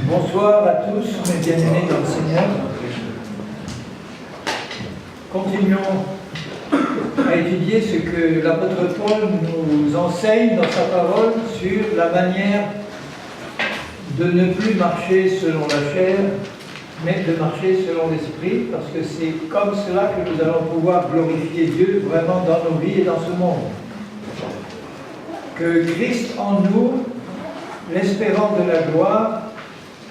Bonsoir à tous, mes bien-aimés dans le Seigneur. Continuons à étudier ce que l'apôtre Paul nous enseigne dans sa parole sur la manière de ne plus marcher selon la chair, mais de marcher selon l'esprit, parce que c'est comme cela que nous allons pouvoir glorifier Dieu vraiment dans nos vies et dans ce monde. Que Christ en nous, l'espérant de la gloire,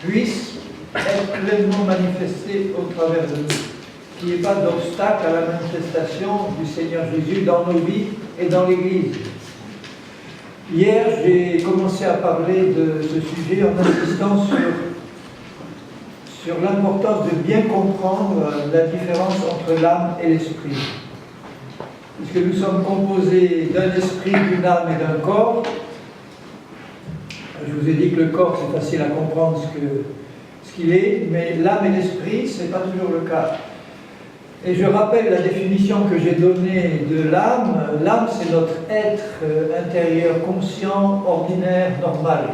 puisse être pleinement manifesté au travers de nous. Qu'il n'y ait pas d'obstacle à la manifestation du Seigneur Jésus dans nos vies et dans l'Église. Hier, j'ai commencé à parler de ce sujet en insistant sur l'importance de bien comprendre la différence entre l'âme et l'esprit. Puisque nous sommes composés d'un esprit, d'une âme et d'un corps. Je vous ai dit que le corps, c'est facile à comprendre ce qu'il est, mais l'âme et l'esprit, ce n'est pas toujours le cas. Et je rappelle la définition que j'ai donnée de l'âme. L'âme, c'est notre être intérieur conscient, ordinaire, normal.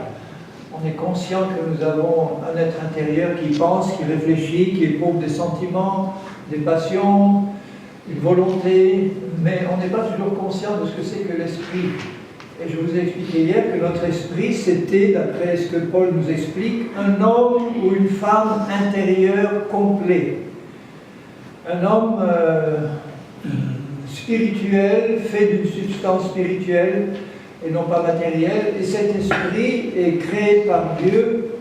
On est conscient que nous avons un être intérieur qui pense, qui réfléchit, qui éprouve des sentiments, des passions, une volonté, mais on n'est pas toujours conscient de ce que c'est que l'esprit. Et je vous ai expliqué hier que notre esprit, c'était, d'après ce que Paul nous explique, un homme ou une femme intérieure complet. Un homme spirituel, fait d'une substance spirituelle et non pas matérielle. Et cet esprit est créé par Dieu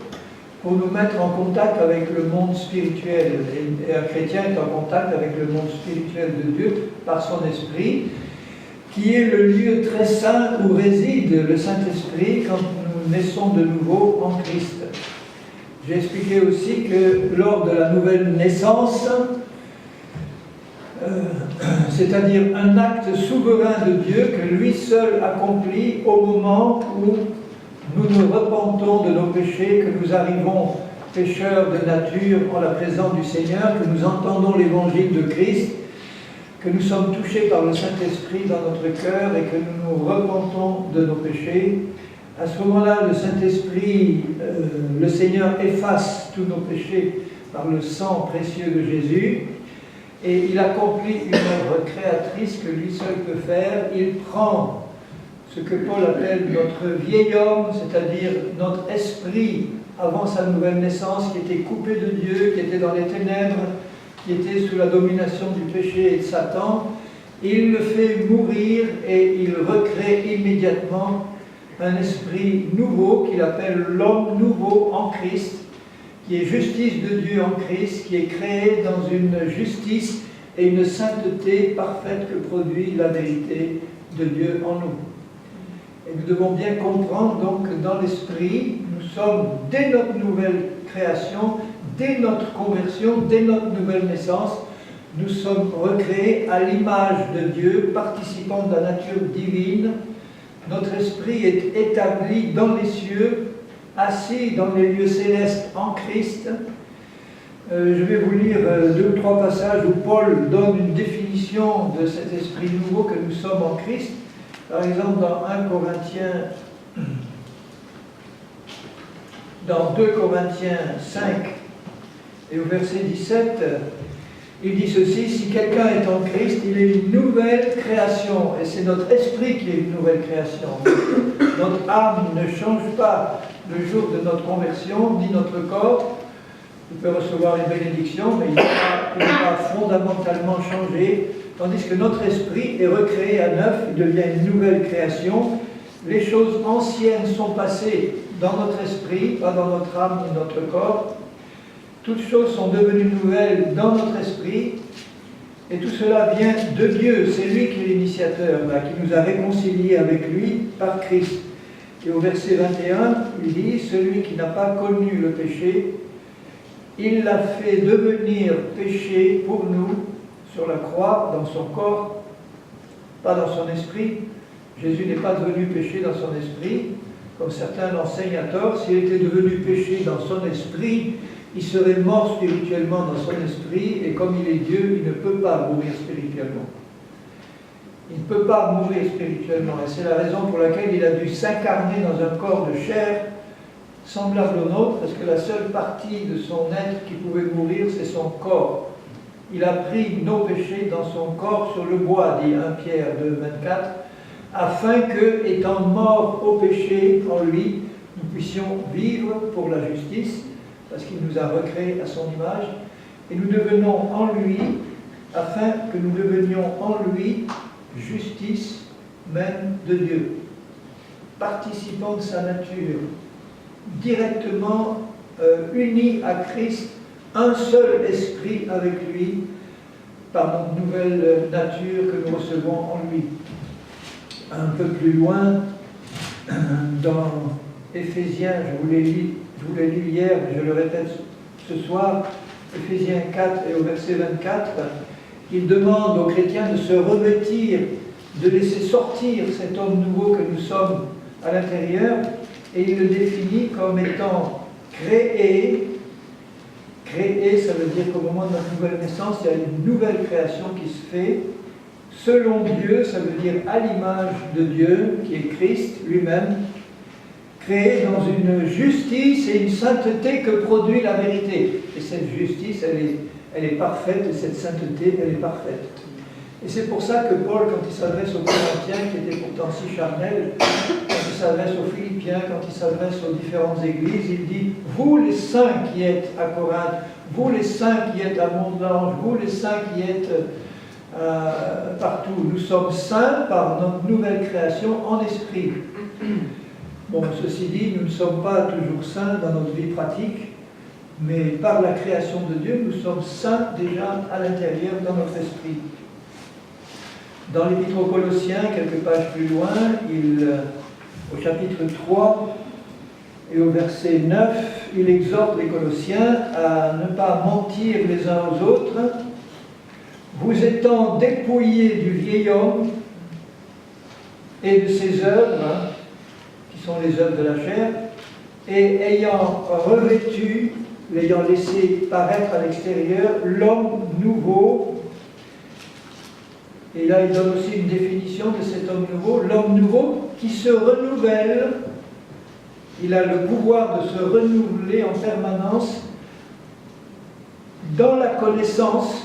pour nous mettre en contact avec le monde spirituel. Et un chrétien est en contact avec le monde spirituel de Dieu par son esprit, qui est le lieu très saint où réside le Saint-Esprit quand nous naissons de nouveau en Christ. J'ai expliqué aussi que lors de la nouvelle naissance, c'est-à-dire un acte souverain de Dieu que lui seul accomplit au moment où nous nous repentons de nos péchés, que nous arrivons pécheurs de nature en la présence du Seigneur, que nous entendons l'évangile de Christ, que nous sommes touchés par le Saint-Esprit dans notre cœur et que nous nous repentons de nos péchés. À ce moment-là, le Saint-Esprit, le Seigneur efface tous nos péchés par le sang précieux de Jésus et il accomplit une œuvre créatrice que lui seul peut faire. Il prend ce que Paul appelle notre vieil homme, c'est-à-dire notre esprit avant sa nouvelle naissance, qui était coupé de Dieu, qui était dans les ténèbres, qui était sous la domination du péché et de Satan. Il le fait mourir et il recrée immédiatement un esprit nouveau qu'il appelle l'homme nouveau en Christ, qui est justice de Dieu en Christ, qui est créé dans une justice et une sainteté parfaite que produit la vérité de Dieu en nous. Et nous devons bien comprendre donc que dans l'esprit, nous sommes, dès notre nouvelle création, dès notre conversion, dès notre nouvelle naissance, nous sommes recréés à l'image de Dieu, participant de la nature divine. Notre esprit est établi dans les cieux, assis dans les lieux célestes en Christ. Je vais vous lire 2 ou 3 passages où Paul donne une définition de cet esprit nouveau que nous sommes en Christ. Par exemple, dans 2 Corinthiens 5 et au verset 17, il dit ceci: si quelqu'un est en Christ, il est une nouvelle création. Et c'est notre esprit qui est une nouvelle création. Notre âme ne change pas le jour de notre conversion, ni notre corps. Il peut recevoir une bénédiction, mais il n'est pas fondamentalement changé. Tandis que notre esprit est recréé à neuf, il devient une nouvelle création. Les choses anciennes sont passées dans notre esprit, pas dans notre âme ni notre corps. Toutes choses sont devenues nouvelles dans notre esprit, et tout cela vient de Dieu. C'est lui qui est l'initiateur, qui nous a réconciliés avec lui par Christ. Et au verset 21, il dit: celui qui n'a pas connu le péché, il l'a fait devenir péché pour nous sur la croix, dans son corps, pas dans son esprit. Jésus n'est pas devenu péché dans son esprit, comme certains l'enseignent à tort. S'il était devenu péché dans son esprit, il serait mort spirituellement dans son esprit, et comme il est Dieu, il ne peut pas mourir spirituellement. Il ne peut pas mourir spirituellement, et c'est la raison pour laquelle il a dû s'incarner dans un corps de chair semblable au nôtre, parce que la seule partie de son être qui pouvait mourir, c'est son corps. Il a pris nos péchés dans son corps sur le bois, dit 1 Pierre 2, 24, afin que, étant morts au péché en lui, nous puissions vivre pour la justice, parce qu'il nous a recréés à son image, et nous devenons en lui, afin que nous devenions en lui justice même de Dieu, participant de sa nature, directement unis à Christ, un seul esprit avec lui, par notre nouvelle nature que nous recevons en lui. Un peu plus loin, dans Éphésiens, je vous l'ai lu hier, mais je le répète ce soir, Éphésiens 4 et au verset 24, il demande aux chrétiens de se revêtir, de laisser sortir cet homme nouveau que nous sommes à l'intérieur, et il le définit comme étant créé. Créé, ça veut dire qu'au moment de notre nouvelle naissance, il y a une nouvelle création qui se fait. Selon Dieu, ça veut dire à l'image de Dieu, qui est Christ lui-même, créé dans une justice et une sainteté que produit la vérité. Et cette justice, elle est parfaite, et cette sainteté, elle est parfaite. Et c'est pour ça que Paul, quand il s'adresse aux Corinthiens, qui étaient pourtant si charnels, quand il s'adresse aux Philippiens, quand il s'adresse aux différentes églises, il dit « Vous les saints qui êtes à Corinthe, vous les saints qui êtes à Mont-Blanc, vous les saints qui êtes partout, nous sommes saints par notre nouvelle création en esprit. » Bon, ceci dit, nous ne sommes pas toujours saints dans notre vie pratique, mais par la création de Dieu, nous sommes saints déjà à l'intérieur dans notre esprit. Dans l'Épître aux Colossiens, quelques pages plus loin, au chapitre 3 et au verset 9, il exhorte les Colossiens à ne pas mentir les uns aux autres, vous étant dépouillés du vieil homme et de ses œuvres, qui sont les œuvres de la chair, et ayant revêtu, l'ayant laissé paraître à l'extérieur, l'homme nouveau. Et là, il donne aussi une définition de cet homme nouveau qui se renouvelle. Il a le pouvoir de se renouveler en permanence dans la connaissance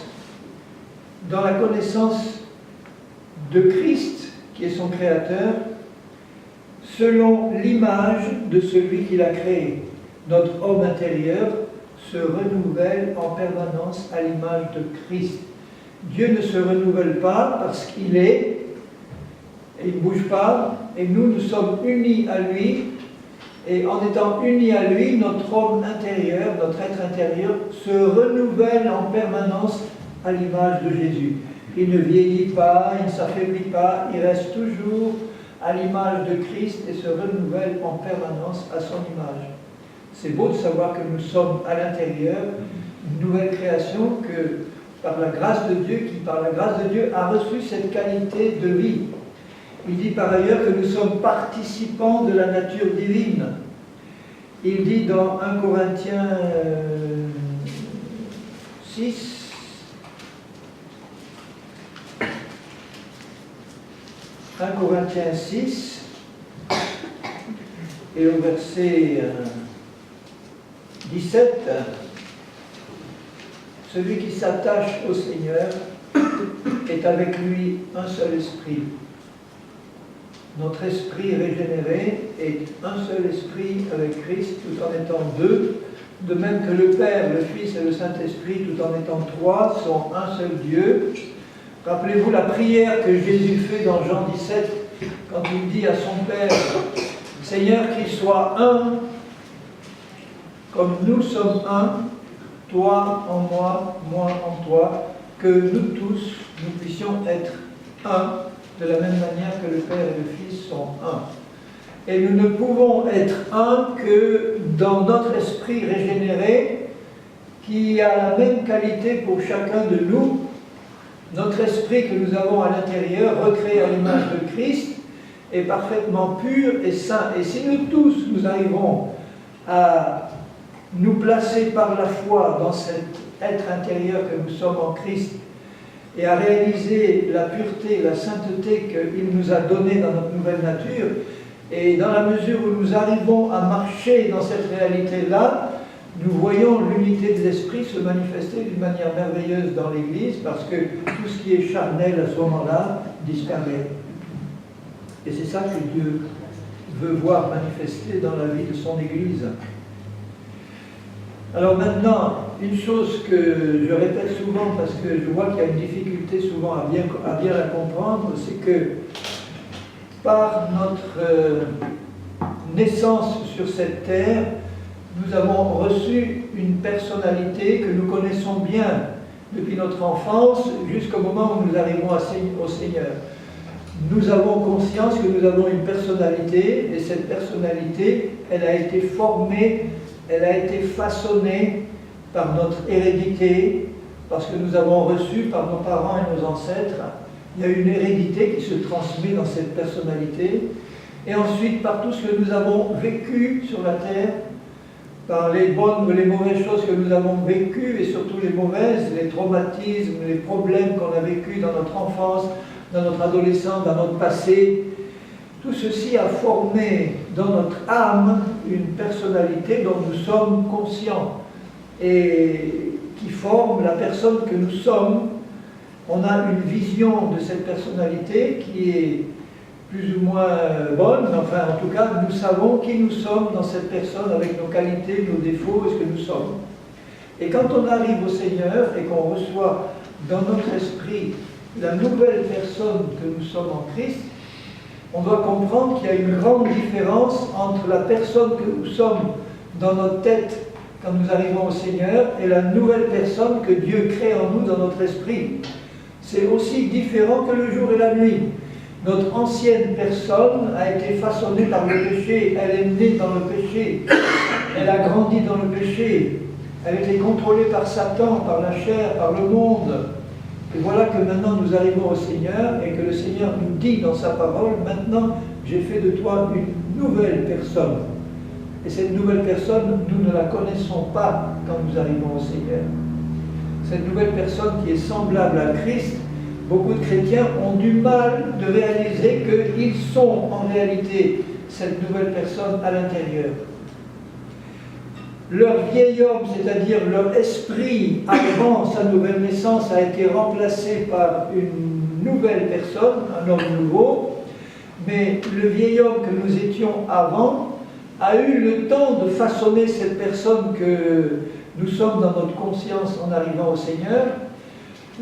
de Christ, qui est son créateur, selon l'image de celui qui l'a créé. Notre homme intérieur se renouvelle en permanence à l'image de Christ. Dieu ne se renouvelle pas parce qu'il est, et il ne bouge pas, et nous sommes unis à lui, et en étant unis à lui, notre homme intérieur, notre être intérieur, se renouvelle en permanence à l'image de Jésus. Il ne vieillit pas, il ne s'affaiblit pas, il reste toujours à l'image de Christ et se renouvelle en permanence à son image. C'est beau de savoir que nous sommes à l'intérieur, une nouvelle création que par la grâce de Dieu, qui par la grâce de Dieu a reçu cette qualité de vie. Il dit par ailleurs que nous sommes participants de la nature divine. Il dit dans 1 Corinthiens 6, et au verset 17, celui qui s'attache au Seigneur est avec lui un seul esprit. Notre esprit régénéré est un seul esprit avec Christ, tout en étant deux, de même que le Père, le Fils et le Saint-Esprit, tout en étant trois, sont un seul Dieu. Rappelez-vous la prière que Jésus fait dans Jean 17, quand il dit à son Père, « Seigneur, qu'il soit un, comme nous sommes un, toi en moi, moi en toi, que nous tous, nous puissions être un, de la même manière que le Père et le Fils sont un. » Et nous ne pouvons être un que dans notre esprit régénéré, qui a la même qualité pour chacun de nous. Notre esprit que nous avons à l'intérieur, recréé à l'image de Christ, est parfaitement pur et saint. Et si nous tous, nous arrivons à nous placer par la foi dans cet être intérieur que nous sommes en Christ, et à réaliser la pureté, la sainteté qu'il nous a donnée dans notre nouvelle nature, Et dans la mesure où nous arrivons à marcher dans cette réalité-là, nous voyons l'unité de l'Esprit se manifester d'une manière merveilleuse dans l'Église, parce que tout ce qui est charnel à ce moment-là disparaît. Et c'est ça que Dieu veut voir manifester dans la vie de son Église. Alors maintenant, une chose que je répète souvent, parce que je vois qu'il y a une difficulté souvent à bien la comprendre, c'est que par notre naissance sur cette terre, nous avons reçu une personnalité que nous connaissons bien depuis notre enfance jusqu'au moment où nous arrivons au Seigneur. Nous avons conscience que nous avons une personnalité, et cette personnalité, elle a été formée, elle a été façonnée par notre hérédité, parce que nous avons reçu par nos parents et nos ancêtres. Il y a une hérédité qui se transmet dans cette personnalité, et ensuite par tout ce que nous avons vécu sur la terre, par les bonnes ou les mauvaises choses que nous avons vécues, et surtout les mauvaises, les traumatismes, les problèmes qu'on a vécus dans notre enfance, dans notre adolescence, dans notre passé. Tout ceci a formé dans notre âme une personnalité dont nous sommes conscients et qui forme la personne que nous sommes. On a une vision de cette personnalité qui est plus ou moins bonne, mais enfin en tout cas nous savons qui nous sommes dans cette personne avec nos qualités, nos défauts et ce que nous sommes. Et quand on arrive au Seigneur et qu'on reçoit dans notre esprit la nouvelle personne que nous sommes en Christ, on doit comprendre qu'il y a une grande différence entre la personne que nous sommes dans notre tête quand nous arrivons au Seigneur et la nouvelle personne que Dieu crée en nous dans notre esprit. C'est aussi différent que le jour et la nuit. Notre ancienne personne a été façonnée par le péché, elle est née dans le péché, elle a grandi dans le péché, elle a été contrôlée par Satan, par la chair, par le monde. Et voilà que maintenant nous arrivons au Seigneur et que le Seigneur nous dit dans sa parole, maintenant j'ai fait de toi une nouvelle personne. Et cette nouvelle personne, nous ne la connaissons pas quand nous arrivons au Seigneur. Cette nouvelle personne qui est semblable à Christ, beaucoup de chrétiens ont du mal de réaliser qu'ils sont en réalité cette nouvelle personne à l'intérieur. Leur vieil homme, c'est-à-dire leur esprit avant sa nouvelle naissance, a été remplacé par une nouvelle personne, un homme nouveau, mais le vieil homme que nous étions avant a eu le temps de façonner cette personne que nous sommes dans notre conscience en arrivant au Seigneur.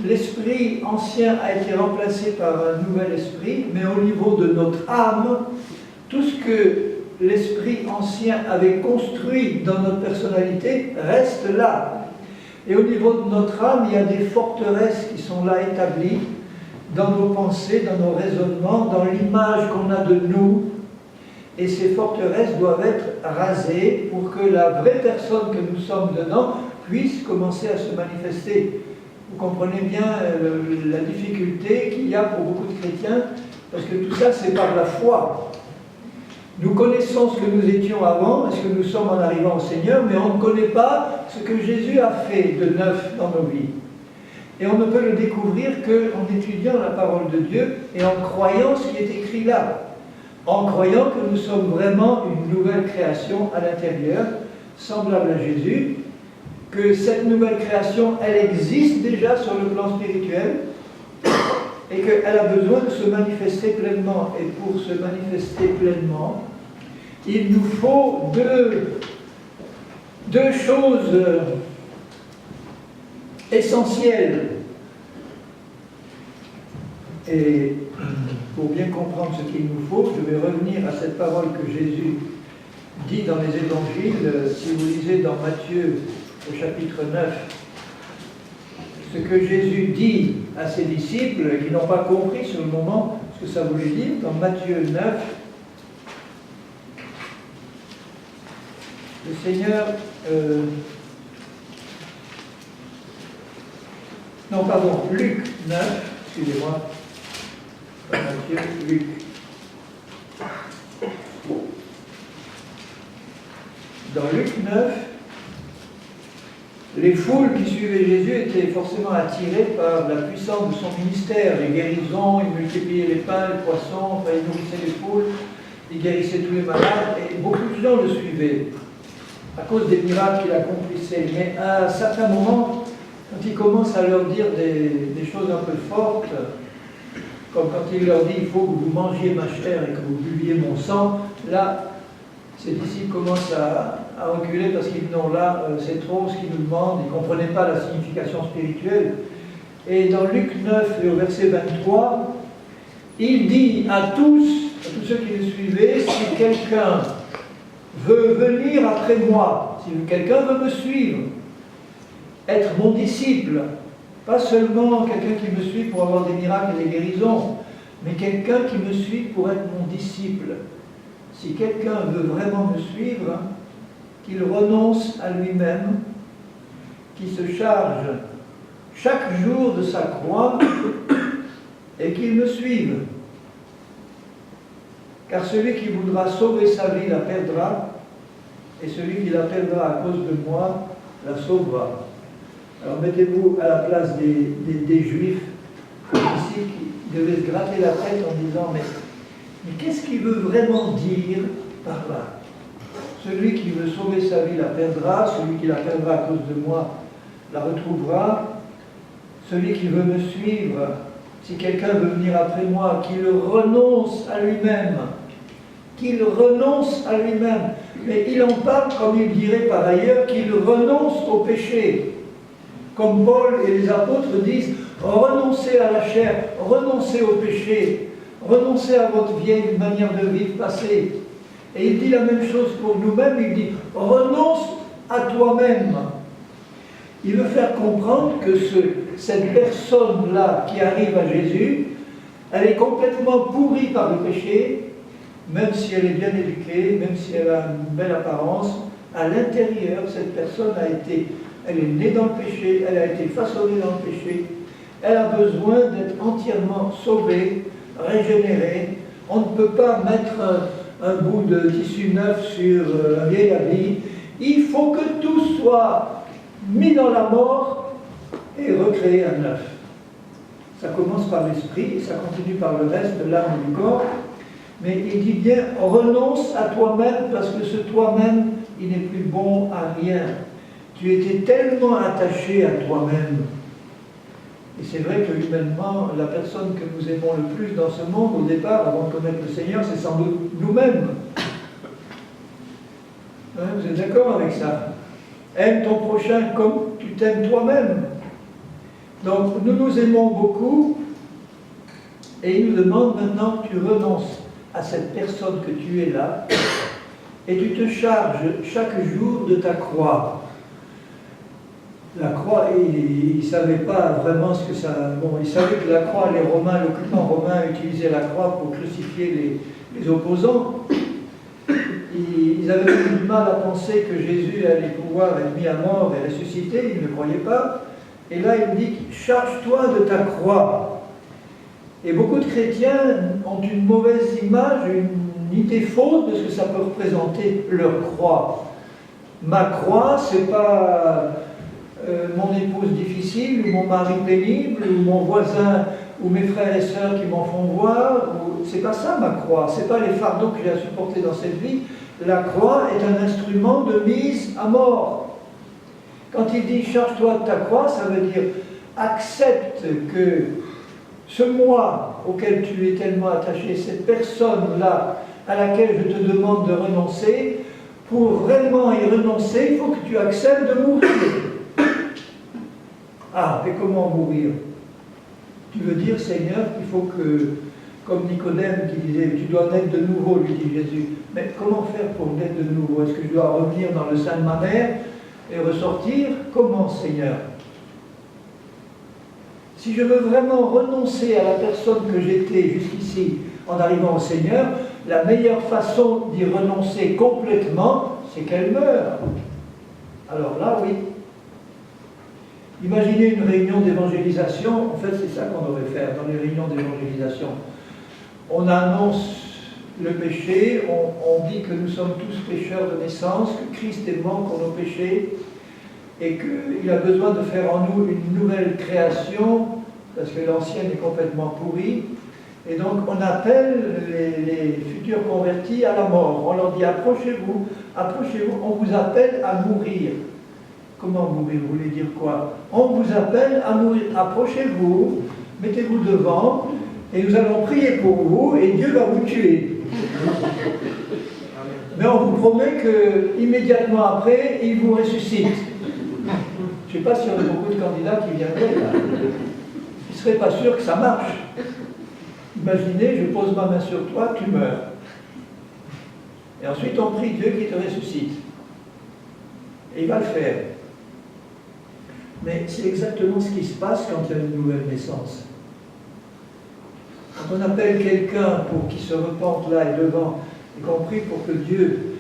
L'esprit ancien a été remplacé par un nouvel esprit, mais au niveau de notre âme, tout ce que l'esprit ancien avait construit dans notre personnalité reste là. Et au niveau de notre âme, il y a des forteresses qui sont là établies dans nos pensées, dans nos raisonnements, dans l'image qu'on a de nous. Et ces forteresses doivent être rasées pour que la vraie personne que nous sommes dedans puisse commencer à se manifester. Vous comprenez bien la difficulté qu'il y a pour beaucoup de chrétiens, parce que tout ça c'est par la foi. Nous connaissons ce que nous étions avant, ce que nous sommes en arrivant au Seigneur, mais on ne connaît pas ce que Jésus a fait de neuf dans nos vies. Et on ne peut le découvrir qu'en étudiant la parole de Dieu et en croyant ce qui est écrit là. En croyant que nous sommes vraiment une nouvelle création à l'intérieur, semblable à Jésus, que cette nouvelle création, elle existe déjà sur le plan spirituel, et qu'elle a besoin de se manifester pleinement. Et pour se manifester pleinement, il nous faut deux choses essentielles. Et pour bien comprendre ce qu'il nous faut, je vais revenir à cette parole que Jésus dit dans les évangiles. Si vous lisez dans Matthieu au chapitre 9, ce que Jésus dit à ses disciples, qui n'ont pas compris sur le moment ce que ça voulait dire, dans Matthieu 9, le Seigneur... Luc 9, excusez-moi, pas Matthieu, Luc. Dans Luc 9, les foules qui suivaient Jésus étaient forcément attirées par la puissance de son ministère, les guérisons, il multipliait les pains, les poissons, enfin, il nourrissait les foules. il guérissait tous les malades, et beaucoup de gens le suivaient, à cause des miracles qu'il accomplissait. Mais à un certain moment, quand il commence à leur dire des choses un peu fortes, comme quand il leur dit « il faut que vous mangiez ma chair et que vous buviez mon sang », là, ses disciples commencent à reculer parce qu'ils disent « non, là, c'est trop ce qu'ils nous demandent », ils ne comprenaient pas la signification spirituelle. Et dans Luc 9, et au verset 23, il dit à tous ceux qui le suivaient, si quelqu'un veut venir après moi, si quelqu'un veut me suivre, être mon disciple, pas seulement quelqu'un qui me suit pour avoir des miracles et des guérisons, mais quelqu'un qui me suit pour être mon disciple. Si quelqu'un veut vraiment me suivre, qu'il renonce à lui-même, qu'il se charge chaque jour de sa croix et qu'il me suive. Car celui qui voudra sauver sa vie la perdra, et celui qui la perdra à cause de moi la sauvera. Alors mettez-vous à la place des Juifs ici qui devaient se gratter la tête en disant mais qu'est-ce qu'il veut vraiment dire par là? Celui qui veut sauver sa vie la perdra, celui qui la perdra à cause de moi la retrouvera. Celui qui veut me suivre, si quelqu'un veut venir après moi, qu'il renonce à lui-même. Qu'il renonce à lui-même. Mais il en parle, comme il dirait par ailleurs, qu'il renonce au péché. Comme Paul et les apôtres disent, renoncez à la chair, renoncez au péché, renoncez à votre vieille manière de vivre passée. Et il dit la même chose pour nous-mêmes, il dit, renonce à toi-même. Il veut faire comprendre que cette personne-là qui arrive à Jésus, elle est complètement pourrie par le péché, même si elle est bien éduquée, même si elle a une belle apparence, à l'intérieur, cette personne elle est née dans le péché, elle a été façonnée dans le péché, elle a besoin d'être entièrement sauvée, régénérée. On ne peut pas mettre un bout de tissu neuf sur un vieil habit. Il faut que tout soit mis dans la mort et recréé à neuf. Ça commence par l'esprit et ça continue par le reste de l'âme et du corps. Mais il dit bien, renonce à toi-même parce que ce toi-même, il n'est plus bon à rien. Tu étais tellement attaché à toi-même. Et c'est vrai que humainement, la personne que nous aimons le plus dans ce monde, au départ, avant de connaître le Seigneur, c'est sans doute nous-mêmes. Hein, vous êtes d'accord avec ça? Aime ton prochain comme tu t'aimes toi-même. Donc, nous nous aimons beaucoup, et il nous demande maintenant que tu renonces à cette personne que tu es là, et tu te charges chaque jour de ta croix. La croix, il ne savait pas vraiment ce que ça... Bon, il savait que la croix, les Romains, l'occupant romain utilisait la croix pour crucifier les opposants. Ils avaient eu du mal à penser que Jésus allait pouvoir être mis à mort et ressuscité, ils ne croyaient pas. Et là, il dit, charge-toi de ta croix. Et beaucoup de chrétiens ont une mauvaise image, une idée fausse de ce que ça peut représenter leur croix. Ma croix, c'est pas mon épouse difficile, ou mon mari pénible, ou mon voisin, ou mes frères et sœurs qui m'en font voir. C'est pas ça ma croix, c'est pas les fardeaux que j'ai à supporter dans cette vie. La croix est un instrument de mise à mort. Quand il dit « charge-toi de ta croix », ça veut dire « accepte que ce moi auquel tu es tellement attaché, cette personne-là à laquelle je te demande de renoncer, pour vraiment y renoncer, il faut que tu acceptes de mourir. » Ah, mais comment mourir? Tu veux dire, Seigneur, qu'il faut que, comme Nicodème qui disait, tu dois naître de nouveau, lui dit Jésus. Mais comment faire pour naître de nouveau? Est-ce que je dois revenir dans le sein de ma mère et ressortir? Comment, Seigneur? Si je veux vraiment renoncer à la personne que j'étais jusqu'ici en arrivant au Seigneur, la meilleure façon d'y renoncer complètement, c'est qu'elle meure. Alors là, oui. Imaginez une réunion d'évangélisation, en fait c'est ça qu'on devrait faire dans les réunions d'évangélisation. On annonce le péché, on dit que nous sommes tous pécheurs de naissance, que Christ est mort pour nos péchés, et qu'il a besoin de faire en nous une nouvelle création, parce que l'ancienne est complètement pourrie, Et donc on appelle les futurs convertis à la mort. On leur dit approchez-vous, approchez-vous, on vous appelle à mourir. Comment mourir? Vous voulez dire quoi? On vous appelle à mourir. Approchez-vous, mettez-vous devant, et nous allons prier pour vous, et Dieu va vous tuer. Mais on vous promet qu'immédiatement après, il vous ressuscite. Je ne sais pas s'il y a beaucoup de candidats qui viendraient là. Ils ne seraient pas sûrs que ça marche. Imaginez, je pose ma main sur toi, tu meurs. Et ensuite on prie Dieu qui te ressuscite. Et il va le faire. Mais c'est exactement ce qui se passe quand il y a une nouvelle naissance. Quand on appelle quelqu'un pour qu'il se repente là et devant, y compris pour que Dieu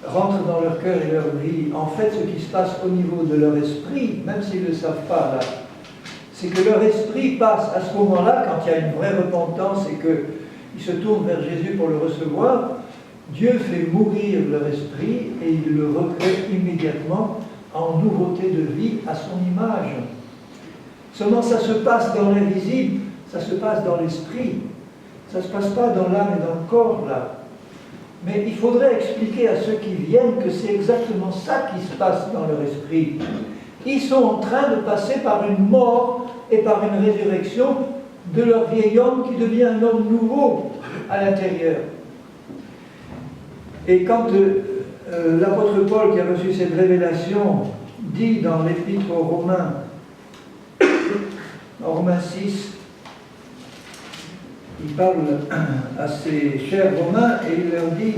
rentre dans leur cœur et leur vie, en fait ce qui se passe au niveau de leur esprit, même s'ils ne le savent pas là, c'est que leur esprit passe à ce moment-là, quand il y a une vraie repentance et qu'ils se tournent vers Jésus pour le recevoir, Dieu fait mourir leur esprit et il le recrée immédiatement en nouveauté de vie à son image. Seulement ça se passe dans l'invisible, ça se passe dans l'esprit, ça ne se passe pas dans l'âme et dans le corps là. Mais il faudrait expliquer à ceux qui viennent que c'est exactement ça qui se passe dans leur esprit. Ils sont en train de passer par une mort et par une résurrection de leur vieil homme qui devient un homme nouveau à l'intérieur. Et quand l'apôtre Paul, qui a reçu cette révélation, dit dans l'épître aux Romains, en Romains 6, il parle à ses chers Romains et il leur dit,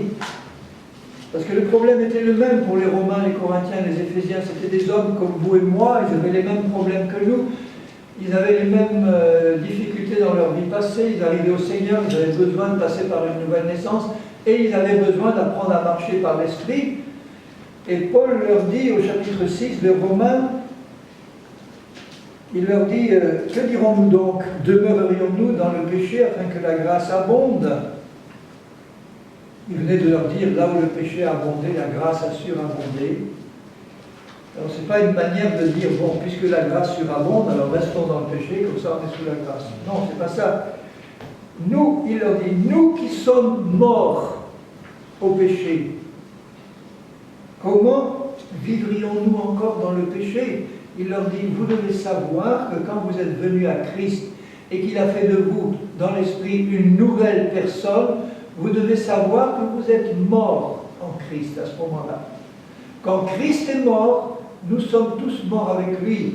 parce que le problème était le même pour les Romains, les Corinthiens, les Éphésiens, c'était des hommes comme vous et moi, ils avaient les mêmes problèmes que nous, ils avaient les mêmes difficultés dans leur vie passée, ils arrivaient au Seigneur, ils avaient besoin de passer par une nouvelle naissance et ils avaient besoin d'apprendre à marcher par l'Esprit. Et Paul leur dit au chapitre 6 de Romains, il leur dit, que dirons-nous donc? Demeurerions-nous dans le péché afin que la grâce abonde? Il venait de leur dire, là où le péché a abondé, la grâce a surabondé. Alors ce n'est pas une manière de dire, bon, puisque la grâce surabonde, alors restons dans le péché, comme ça on est sous la grâce. Non, c'est pas ça. Nous, il leur dit, nous qui sommes morts au péché, comment vivrions-nous encore dans le péché? Il leur dit, vous devez savoir que quand vous êtes venus à Christ et qu'il a fait de vous, dans l'esprit, une nouvelle personne, vous devez savoir que vous êtes morts en Christ à ce moment-là. Quand Christ est mort, nous sommes tous morts avec lui.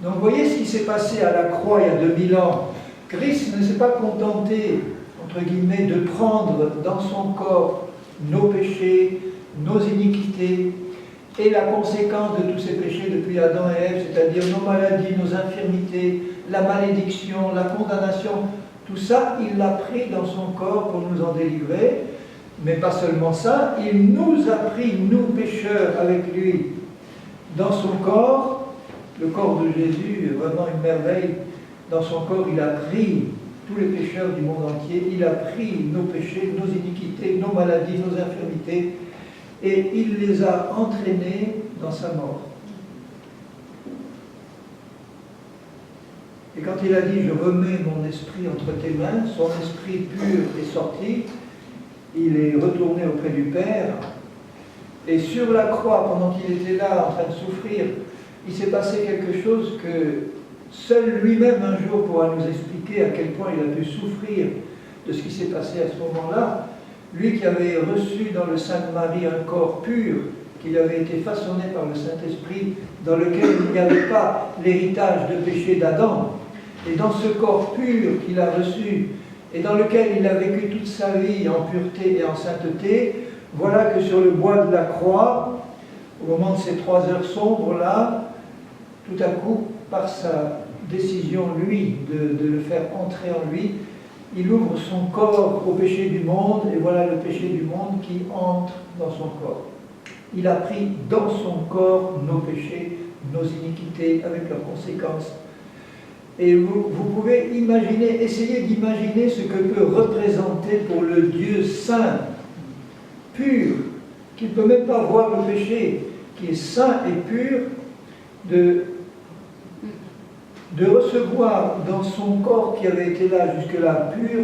Donc vous voyez ce qui s'est passé à la croix il y a 2000 ans. Christ ne s'est pas contenté, entre guillemets, de prendre dans son corps nos péchés, nos iniquités, et la conséquence de tous ces péchés depuis Adam et Ève, c'est-à-dire nos maladies, nos infirmités, la malédiction, la condamnation, tout ça, il l'a pris dans son corps pour nous en délivrer. Mais pas seulement ça, il nous a pris, nous pécheurs, avec lui, dans son corps. Le corps de Jésus est vraiment une merveille. Dans son corps, il a pris tous les pécheurs du monde entier, il a pris nos péchés, nos iniquités, nos maladies, nos infirmités, et il les a entraînés dans sa mort. Et quand il a dit « Je remets mon esprit entre tes mains », son esprit pur est sorti, il est retourné auprès du Père, et sur la croix, pendant qu'il était là en train de souffrir, il s'est passé quelque chose que seul lui-même un jour pourra nous expliquer à quel point il a pu souffrir de ce qui s'est passé à ce moment-là. Lui qui avait reçu dans le sein de Marie un corps pur, qui avait été façonné par le Saint-Esprit, dans lequel il n'y avait pas l'héritage de péché d'Adam. Et dans ce corps pur qu'il a reçu, et dans lequel il a vécu toute sa vie en pureté et en sainteté, voilà que sur le bois de la croix, au moment de ces 3 heures sombres-là, tout à coup, par sa décision, lui, de le faire entrer en lui, il ouvre son corps au péché du monde, et voilà le péché du monde qui entre dans son corps. Il a pris dans son corps nos péchés, nos iniquités, avec leurs conséquences. Et vous pouvez imaginer, essayer d'imaginer ce que peut représenter pour le Dieu saint, pur, qui ne peut même pas voir le péché, qui est saint et pur, de de recevoir dans son corps qui avait été là jusque-là pur,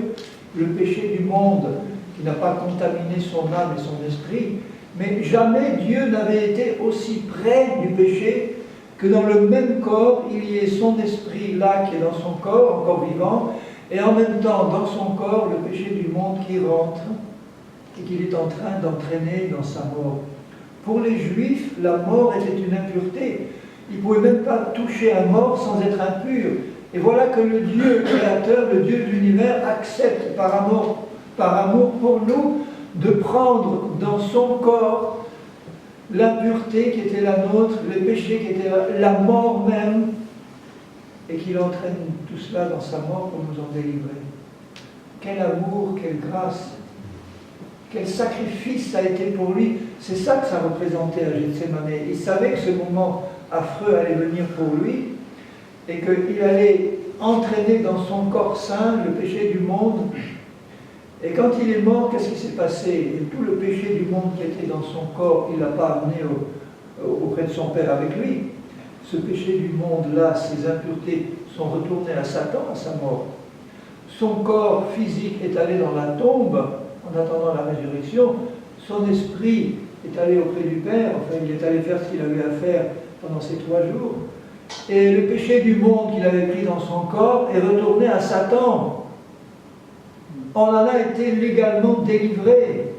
le péché du monde, qui n'a pas contaminé son âme et son esprit, mais jamais Dieu n'avait été aussi près du péché que dans le même corps, il y ait son esprit là qui est dans son corps, encore vivant, et en même temps dans son corps, le péché du monde qui rentre et qu'il est en train d'entraîner dans sa mort. Pour les Juifs, la mort était une impureté. Ils ne pouvaient même pas toucher un mort sans être impur. Et voilà que le Dieu créateur, le Dieu de l'univers, accepte par amour pour nous, de prendre dans son corps l'impureté qui était la nôtre, le péché qui était la mort même, et qu'il entraîne tout cela dans sa mort pour nous en délivrer. Quel amour, quelle grâce, quel sacrifice ça a été pour lui. C'est ça que ça représentait à Gethsémane. Il savait que ce moment affreux allait venir pour lui, et qu'il allait entraîner dans son corps saint le péché du monde. Et quand il est mort, qu'est-ce qui s'est passé? Et tout le péché du monde qui était dans son corps, il ne l'a pas amené auprès de son Père avec lui. Ce péché du monde-là, ces impuretés, sont retournées à Satan, à sa mort. Son corps physique est allé dans la tombe, en attendant la résurrection. Son esprit est allé auprès du Père, enfin, il est allé faire ce qu'il avait à faire pendant ces 3 jours. Et le péché du monde qu'il avait pris dans son corps est retourné à Satan. On en a été légalement délivrés.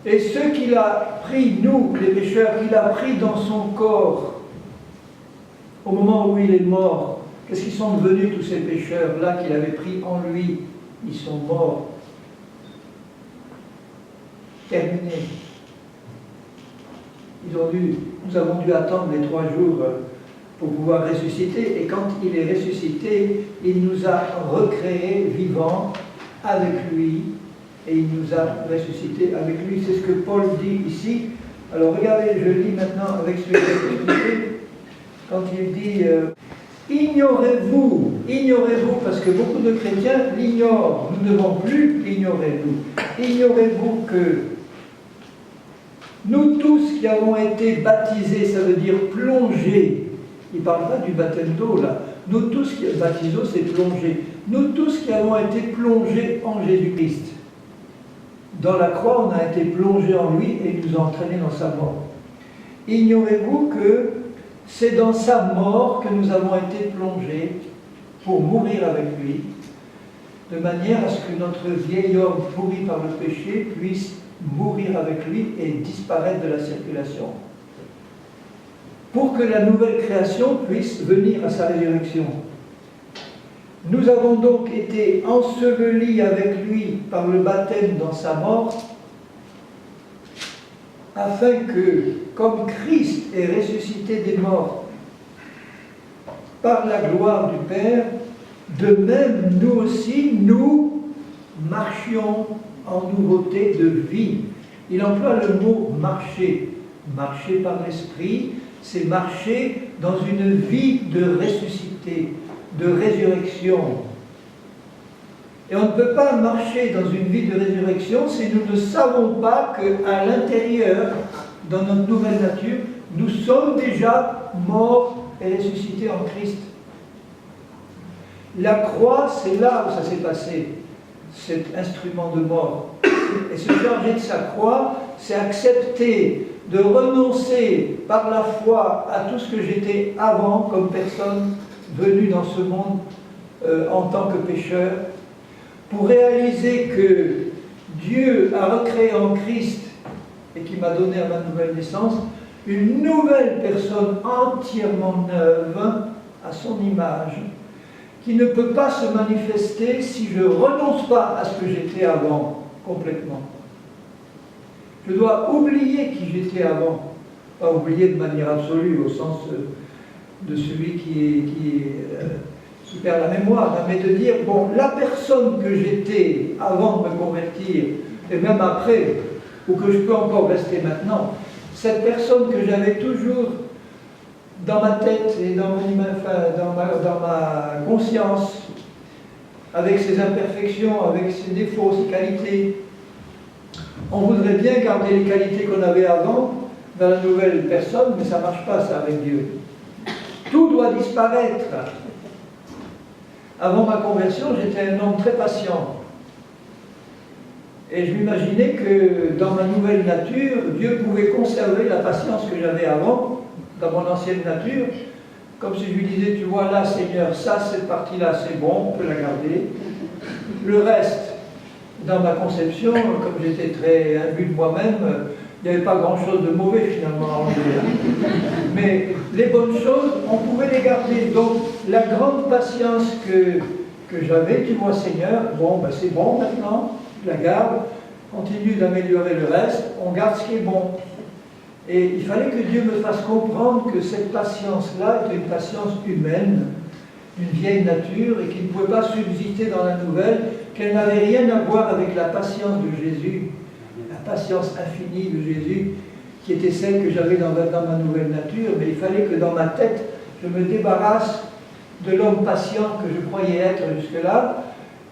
Et ceux qu'il a pris, nous, les pécheurs, qu'il a pris dans son corps, au moment où il est mort, qu'est-ce qu'ils sont devenus tous ces pécheurs-là qu'il avait pris en lui? Ils sont morts. Terminés. Nous avons dû attendre les 3 jours pour pouvoir ressusciter, et quand il est ressuscité, il nous a recréés vivants avec lui, et il nous a ressuscités avec lui. C'est ce que Paul dit ici. Alors regardez, je lis maintenant avec ce que j'ai expliqué, quand il dit ignorez-vous, parce que beaucoup de chrétiens l'ignorent, nous ne devons plus l'ignorer, nous. Ignorez-vous que nous tous qui avons été baptisés, ça veut dire plongés, il ne parle pas du baptême d'eau là, nous tous qui, baptiso c'est plongé, nous tous qui avons été plongés en Jésus-Christ. Dans la croix, on a été plongés en lui et il nous a entraînés dans sa mort. Ignorez-vous que c'est dans sa mort que nous avons été plongés pour mourir avec lui, de manière à ce que notre vieil homme pourri par le péché puisse mourir avec lui et disparaître de la circulation, pour que la nouvelle création puisse venir à sa résurrection. Nous avons donc été ensevelis avec lui par le baptême dans sa mort, afin que, comme Christ est ressuscité des morts par la gloire du Père, de même nous aussi, nous marchions en nouveauté de vie. Il emploie le mot marcher. Marcher par l'esprit, c'est marcher dans une vie de ressuscité, de résurrection. Et on ne peut pas marcher dans une vie de résurrection si nous ne savons pas qu'à l'intérieur, dans notre nouvelle nature, nous sommes déjà morts et ressuscités en Christ. La croix, c'est là où ça s'est passé, cet instrument de mort. Et se charger de sa croix, c'est accepter de renoncer par la foi à tout ce que j'étais avant comme personne venue dans ce monde en tant que pécheur, pour réaliser que Dieu a recréé en Christ, et qui m'a donné à ma nouvelle naissance, une nouvelle personne entièrement neuve, à son image, qui ne peut pas se manifester si je ne renonce pas à ce que j'étais avant, complètement. Je dois oublier qui j'étais avant, pas oublier de manière absolue, au sens de celui qui perd la mémoire, mais de dire, bon, la personne que j'étais avant de me convertir, et même après, ou que je peux encore rester maintenant, cette personne que j'avais toujours dans ma tête et dans ma conscience, avec ses imperfections, avec ses défauts, ses qualités, on voudrait bien garder les qualités qu'on avait avant dans la nouvelle personne, mais ça ne marche pas ça avec Dieu. Tout doit disparaître. Avant ma conversion, j'étais un homme très patient. Et je m'imaginais que dans ma nouvelle nature, Dieu pouvait conserver la patience que j'avais avant, dans mon ancienne nature, comme si je lui disais, tu vois là Seigneur, ça, cette partie-là, c'est bon, on peut la garder. Le reste, dans ma conception, comme j'étais très imbu de moi-même, il n'y avait pas grand-chose de mauvais finalement à enlever. Mais les bonnes choses, on pouvait les garder. Donc la grande patience que j'avais, tu vois Seigneur, bon, ben, c'est bon maintenant, je la garde, continue d'améliorer le reste, on garde ce qui est bon. Et il fallait que Dieu me fasse comprendre que cette patience-là était une patience humaine, d'une vieille nature, et qui ne pouvait pas subsister dans la nouvelle, qu'elle n'avait rien à voir avec la patience de Jésus, la patience infinie de Jésus, qui était celle que j'avais dans ma nouvelle nature. Mais il fallait que dans ma tête, je me débarrasse de l'homme patient que je croyais être jusque-là.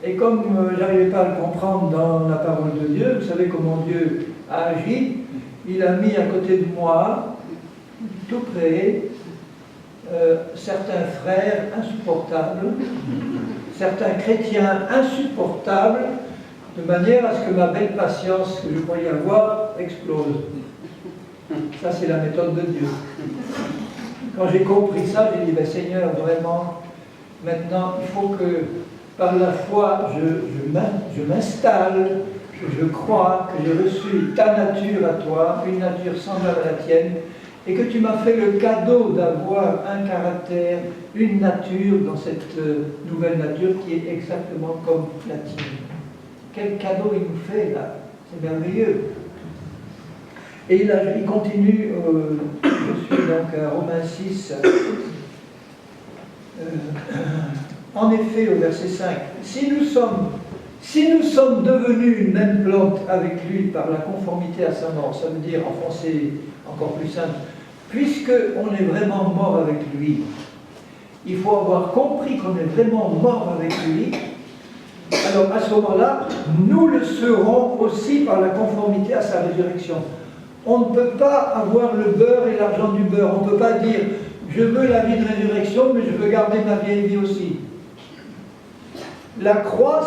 Et comme je n'arrivais pas à le comprendre dans la parole de Dieu, vous savez comment Dieu a agi, il a mis à côté de moi, tout près, certains frères insupportables, certains chrétiens insupportables, de manière à ce que ma belle patience que je croyais avoir explose. Ça, c'est la méthode de Dieu. Quand j'ai compris ça, j'ai dit, ben, Seigneur, vraiment, maintenant, il faut que, par la foi, je m'installe, je crois que j'ai reçu ta nature à toi, une nature semblable à la tienne, et que tu m'as fait le cadeau d'avoir un caractère, une nature dans cette nouvelle nature qui est exactement comme la tienne. Quel cadeau il nous fait là, c'est merveilleux. Et là, il continue, je suis donc à Romains 6, en effet au verset 5, si nous sommes devenus une même plante avec lui par la conformité à sa mort, ça veut dire en français encore plus simple, puisqu'on est vraiment mort avec lui, il faut avoir compris qu'on est vraiment mort avec lui. Alors à ce moment-là, nous le serons aussi par la conformité à sa résurrection. On ne peut pas avoir le beurre et l'argent du beurre. On ne peut pas dire je veux la vie de résurrection, mais je veux garder ma vieille vie aussi. La croix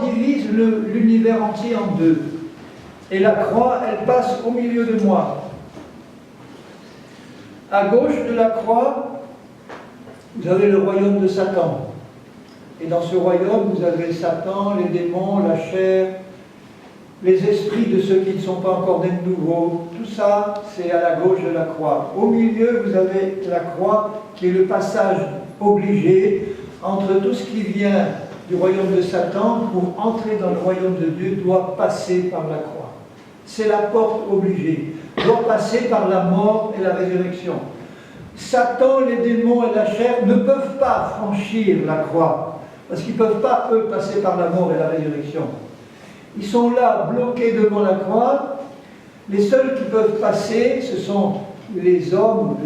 divise l'univers entier en deux. Et la croix, elle passe au milieu de moi. À gauche de la croix, vous avez le royaume de Satan. Et dans ce royaume, vous avez Satan, les démons, la chair, les esprits de ceux qui ne sont pas encore nés de nouveau. Tout ça, c'est à la gauche de la croix. Au milieu, vous avez la croix qui est le passage obligé entre tout ce qui vient du royaume de Satan pour entrer dans le royaume de Dieu doit passer par la croix. C'est la porte obligée. Doit passer par la mort et la résurrection. Satan, les démons et la chair ne peuvent pas franchir la croix parce qu'ils ne peuvent pas, eux, passer par la mort et la résurrection. Ils sont là, bloqués devant la croix. Les seuls qui peuvent passer, ce sont les hommes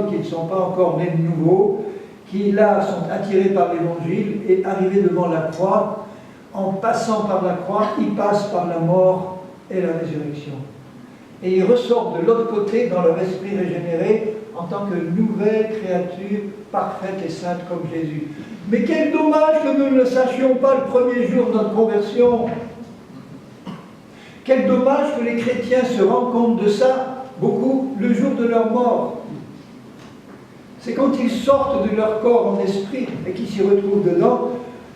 qui ne sont pas encore nés de nouveau, qui là sont attirés par l'évangile et arrivés devant la croix. En passant par la croix, ils passent par la mort et la résurrection. Et ils ressortent de l'autre côté dans leur esprit régénéré en tant que nouvelle créature parfaite et sainte comme Jésus. Mais quel dommage que nous ne le sachions pas le premier jour de notre conversion. Quel dommage que les chrétiens se rendent compte de ça, beaucoup, le jour de leur mort. C'est quand ils sortent de leur corps en esprit et qu'ils s'y retrouvent dedans,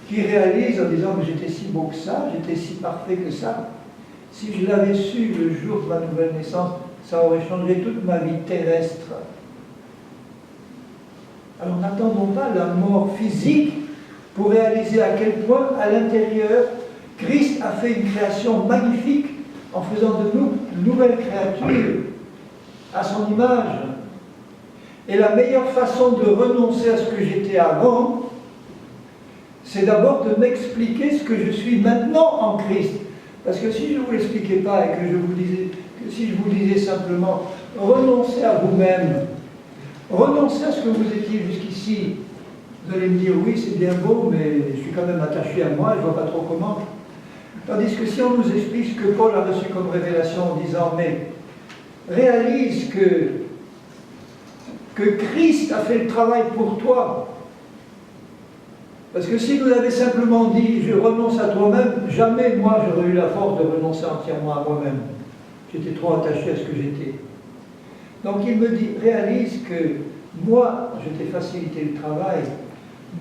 qu'ils réalisent en disant « j'étais si beau que ça, j'étais si parfait que ça. Si je l'avais su le jour de ma nouvelle naissance, ça aurait changé toute ma vie terrestre. » Alors n'attendons pas la mort physique pour réaliser à quel point, à l'intérieur, Christ a fait une création magnifique en faisant de nous une nouvelle créature à son image. Et la meilleure façon de renoncer à ce que j'étais avant, c'est d'abord de m'expliquer ce que je suis maintenant en Christ. Parce que si je ne vous l'expliquais pas et que si je vous disais simplement renoncez à vous-même, renoncez à ce que vous étiez jusqu'ici, vous allez me dire oui c'est bien beau mais je suis quand même attaché à moi, je ne vois pas trop comment. Tandis que si on nous explique ce que Paul a reçu comme révélation en disant mais réalise que que Christ a fait le travail pour toi. Parce que si vous avez simplement dit « je renonce à toi-même », jamais moi j'aurais eu la force de renoncer entièrement à moi-même. J'étais trop attaché à ce que j'étais. Donc il me dit « réalise que moi je t'ai facilité le travail,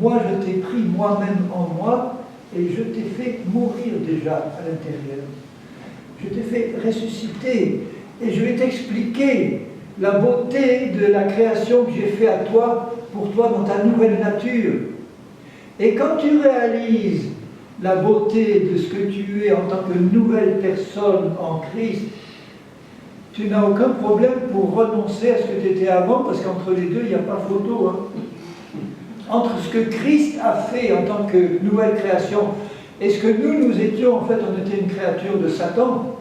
moi je t'ai pris moi-même en moi et je t'ai fait mourir déjà à l'intérieur. Je t'ai fait ressusciter et je vais t'expliquer la beauté de la création que j'ai fait à toi, pour toi dans ta nouvelle nature. Et quand tu réalises la beauté de ce que tu es en tant que nouvelle personne en Christ, tu n'as aucun problème pour renoncer à ce que tu étais avant, parce qu'entre les deux, il n'y a pas photo. Hein. Entre ce que Christ a fait en tant que nouvelle création et ce que nous étions, en fait, on était une créature de Satan,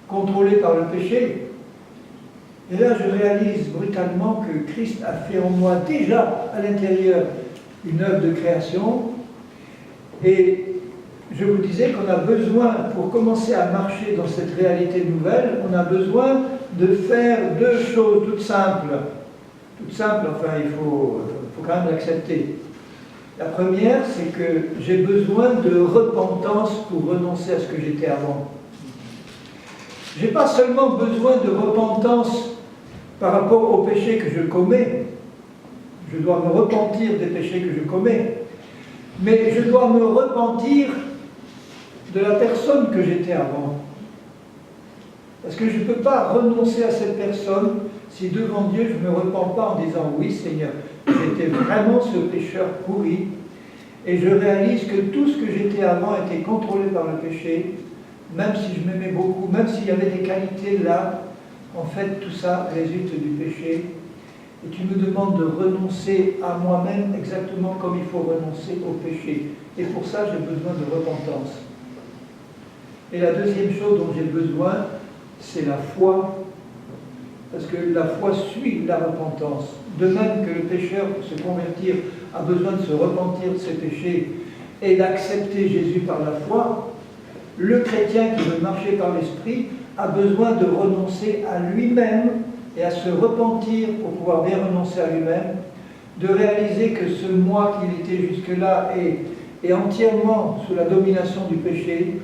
contrôlée par le péché. Et là, je réalise brutalement que Christ a fait en moi déjà à l'intérieur une œuvre de création. Et je vous disais qu'on a besoin, pour commencer à marcher dans cette réalité nouvelle, on a besoin de faire deux choses toutes simples. Toutes simples, enfin, il faut quand même l'accepter. La première, c'est que j'ai besoin de repentance pour renoncer à ce que j'étais avant. Je n'ai pas seulement besoin de repentance par rapport aux péchés que je commets, je dois me repentir des péchés que je commets, mais je dois me repentir de la personne que j'étais avant. Parce que je ne peux pas renoncer à cette personne si devant Dieu je ne me repens pas en disant « Oui Seigneur, j'étais vraiment ce pécheur pourri et je réalise que tout ce que j'étais avant était contrôlé par le péché, même si je m'aimais beaucoup, même s'il y avait des qualités là, en fait tout ça résulte du péché. Et tu me demandes de renoncer à moi-même exactement comme il faut renoncer au péché. Et pour ça, j'ai besoin de repentance. Et la deuxième chose dont j'ai besoin, c'est la foi. Parce que la foi suit la repentance. De même que le pécheur, pour se convertir, a besoin de se repentir de ses péchés et d'accepter Jésus par la foi, le chrétien qui veut marcher par l'Esprit a besoin de renoncer à lui-même et à se repentir pour pouvoir bien renoncer à lui-même, de réaliser que ce moi qu'il était jusque-là est entièrement sous la domination du péché.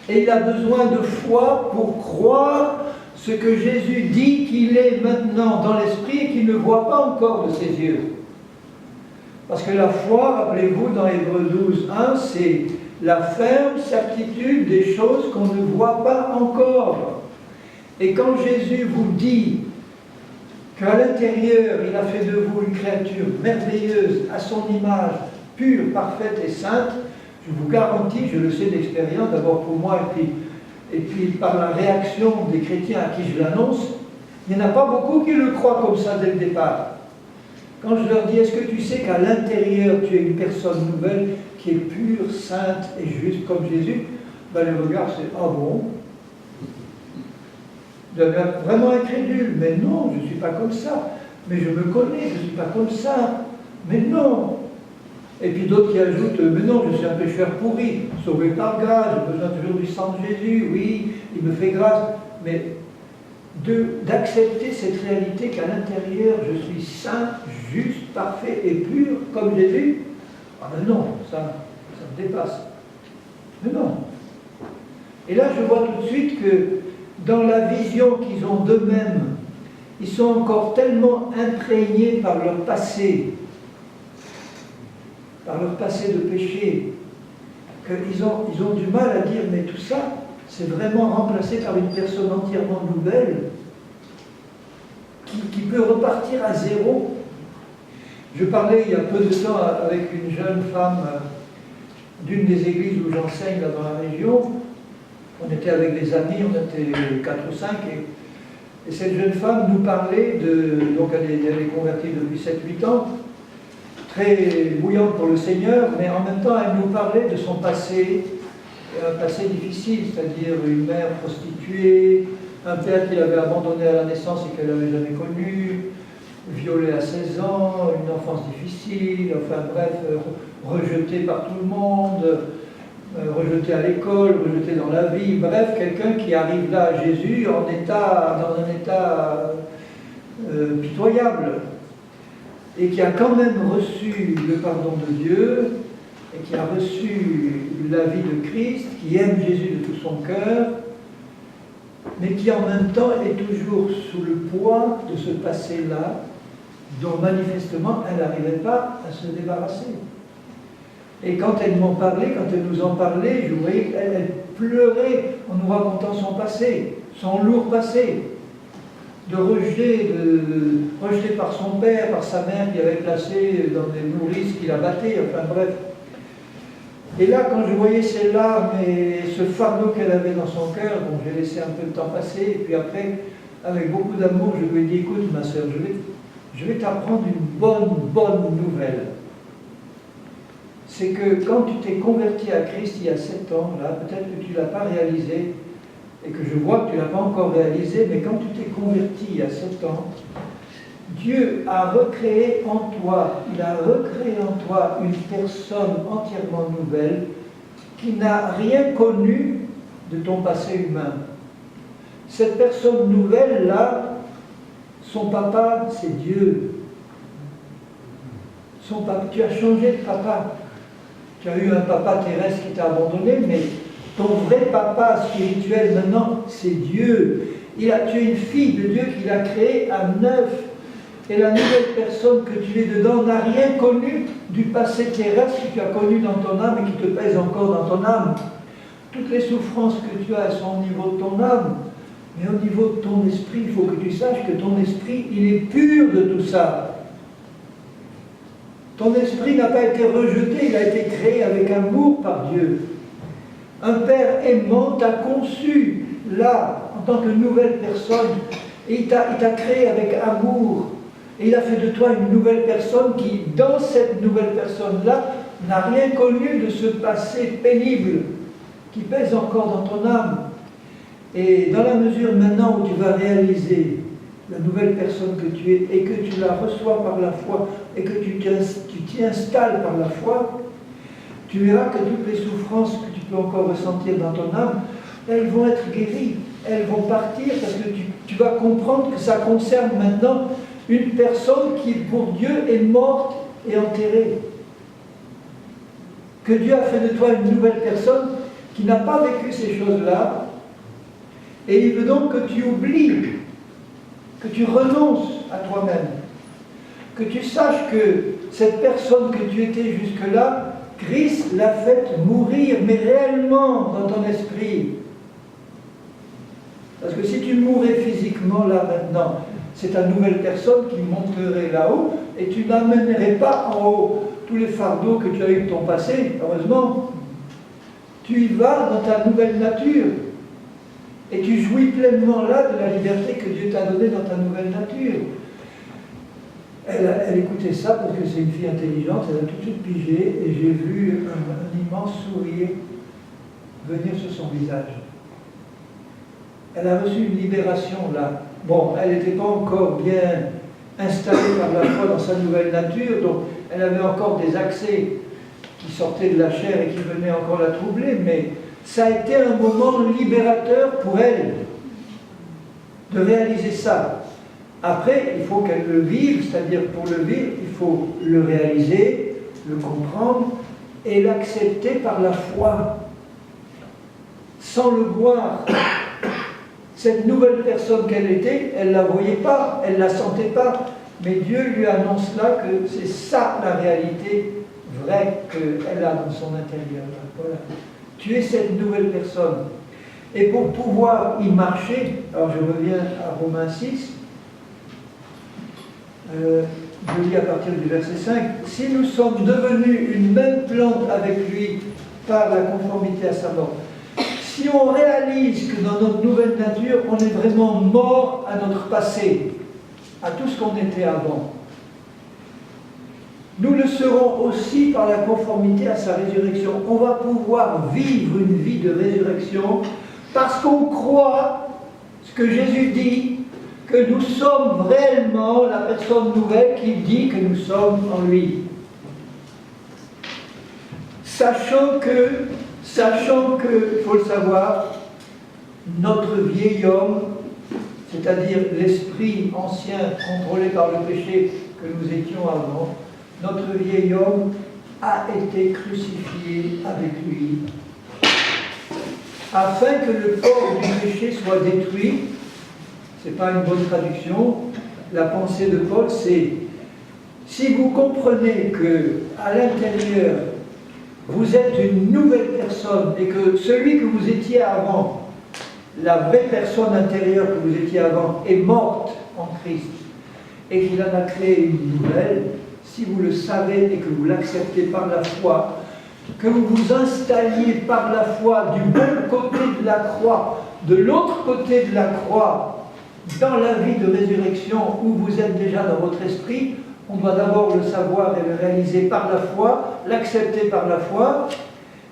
Et il a besoin de foi pour croire ce que Jésus dit qu'il est maintenant dans l'esprit et qu'il ne voit pas encore de ses yeux. Parce que la foi, rappelez-vous, dans Hébreux 12, 1, c'est la ferme certitude des choses qu'on ne voit pas encore. Et quand Jésus vous dit qu'à l'intérieur, il a fait de vous une créature merveilleuse, à son image, pure, parfaite et sainte, je vous garantis, je le sais d'expérience, d'abord pour moi et puis par la réaction des chrétiens à qui je l'annonce, il n'y en a pas beaucoup qui le croient comme ça dès le départ. Quand je leur dis, est-ce que tu sais qu'à l'intérieur, tu es une personne nouvelle qui est pure, sainte et juste comme Jésus, ben, le regard c'est, ah bon? Vous avez l'air vraiment incrédule, mais non, je ne suis pas comme ça. Mais je me connais, je ne suis pas comme ça. Mais non. Et puis d'autres qui ajoutent, mais non, je suis un pécheur pourri, sauvé par grâce, j'ai besoin toujours du sang de Jésus, oui, il me fait grâce. Mais d'accepter cette réalité qu'à l'intérieur, je suis saint, juste, parfait et pur, comme Jésus, ah ben non, ça me dépasse. Mais non. Et là, je vois tout de suite que dans la vision qu'ils ont d'eux-mêmes, ils sont encore tellement imprégnés par leur passé de péché, qu'ils ont du mal à dire, mais tout ça, c'est vraiment remplacé par une personne entièrement nouvelle, qui peut repartir à zéro. Je parlais il y a peu de temps avec une jeune femme d'une des églises où j'enseigne là dans la région. On était avec des amis, on était 4 ou 5, et cette jeune femme nous parlait donc elle est convertie depuis 7-8 ans, très bouillante pour le Seigneur, mais en même temps elle nous parlait de son passé, un passé difficile, c'est-à-dire une mère prostituée, un père qui l'avait abandonné à la naissance et qu'elle n'avait jamais connu, violée à 16 ans, une enfance difficile, enfin bref, rejetée par tout le monde, rejeté à l'école, rejeté dans la vie, bref, quelqu'un qui arrive là à Jésus dans un état pitoyable, et qui a quand même reçu le pardon de Dieu, et qui a reçu la vie de Christ, qui aime Jésus de tout son cœur, mais qui en même temps est toujours sous le poids de ce passé-là, dont manifestement elle n'arrivait pas à se débarrasser. Et quand elle m'en parlait, quand elle nous en parlait, je voyais qu'elle pleurait en nous racontant son passé, son lourd passé, de rejet par son père, par sa mère qui avait placé dans des nourrices qui la battaient, enfin bref. Et là, quand je voyais ces larmes et ce fardeau qu'elle avait dans son cœur, bon, j'ai laissé un peu de temps passer, et puis après, avec beaucoup d'amour, je lui ai dit, écoute ma sœur, je vais t'apprendre une bonne nouvelle. C'est que quand tu t'es converti à Christ il y a 7 ans, là, peut-être que tu ne l'as pas réalisé, et que je vois que tu ne l'as pas encore réalisé, mais quand tu t'es converti il y a 7 ans, Dieu a recréé en toi, il a recréé en toi une personne entièrement nouvelle qui n'a rien connu de ton passé humain. Cette personne nouvelle-là, son papa, c'est Dieu. Son papa, tu as changé de papa. Tu as eu un papa terrestre qui t'a abandonné, mais ton vrai papa spirituel maintenant, c'est Dieu. Tu es une fille de Dieu qu'il a créée à neuf. Et la nouvelle personne que tu es dedans n'a rien connu du passé terrestre que tu as connu dans ton âme et qui te pèse encore dans ton âme. Toutes les souffrances que tu as sont au niveau de ton âme, mais au niveau de ton esprit, il faut que tu saches que ton esprit, il est pur de tout ça. Ton esprit n'a pas été rejeté, il a été créé avec amour par Dieu. Un Père aimant t'a conçu là, en tant que nouvelle personne, et il t'a créé avec amour. Et il a fait de toi une nouvelle personne qui, dans cette nouvelle personne-là, n'a rien connu de ce passé pénible qui pèse encore dans ton âme. Et dans la mesure maintenant où tu vas réaliser la nouvelle personne que tu es et que tu la reçois par la foi et que tu t'y installes par la foi, tu verras que toutes les souffrances que tu peux encore ressentir dans ton âme, elles vont être guéries, elles vont partir parce que tu vas comprendre que ça concerne maintenant une personne qui, pour Dieu, est morte et enterrée. Que Dieu a fait de toi une nouvelle personne qui n'a pas vécu ces choses-là, et il veut donc que tu oublies, que tu renonces à toi-même, que tu saches que cette personne que tu étais jusque-là, Christ l'a fait mourir, mais réellement dans ton esprit. Parce que si tu mourais physiquement là maintenant, c'est ta nouvelle personne qui monterait là-haut et tu n'amènerais pas en haut tous les fardeaux que tu as eu de ton passé, heureusement. Tu y vas dans ta nouvelle nature et tu jouis pleinement là de la liberté que Dieu t'a donnée dans ta nouvelle nature. Elle écoutait ça parce que c'est une fille intelligente, elle a tout de suite pigé et j'ai vu un immense sourire venir sur son visage. Elle a reçu une libération là. Bon, elle n'était pas encore bien installée par la foi dans sa nouvelle nature, donc elle avait encore des accès qui sortaient de la chair et qui venaient encore la troubler, mais ça a été un moment libérateur pour elle de réaliser ça. Après, il faut qu'elle le vive, c'est-à-dire pour le vivre, il faut le réaliser, le comprendre et l'accepter par la foi, sans le voir. Cette nouvelle personne qu'elle était, elle ne la voyait pas, elle ne la sentait pas, mais Dieu lui annonce là que c'est ça la réalité vraie qu'elle a dans son intérieur. Voilà. Tu es cette nouvelle personne. Et pour pouvoir y marcher, alors je reviens à Romains 6, je lis à partir du verset 5, « Si nous sommes devenus une même plante avec lui par la conformité à sa mort, si on réalise que dans notre nouvelle nature, on est vraiment mort à notre passé, à tout ce qu'on était avant, nous le serons aussi par la conformité à sa résurrection. On va pouvoir vivre une vie de résurrection parce qu'on croit ce que Jésus dit, que nous sommes réellement la personne nouvelle qui dit que nous sommes en lui. Sachant que, il faut le savoir, notre vieil homme, c'est-à-dire l'esprit ancien contrôlé par le péché que nous étions avant, notre vieil homme a été crucifié avec lui, afin que le corps du péché soit détruit. Ce n'est pas une bonne traduction. La pensée de Paul, c'est: si vous comprenez que à l'intérieur, vous êtes une nouvelle personne et que celui que vous étiez avant, la vraie personne intérieure que vous étiez avant, est morte en Christ et qu'il en a créé une nouvelle, si vous le savez et que vous l'acceptez par la foi, que vous vous installiez par la foi du bon côté de la croix, de l'autre côté de la croix, dans la vie de résurrection où vous êtes déjà dans votre esprit, on doit d'abord le savoir et le réaliser par la foi, l'accepter par la foi,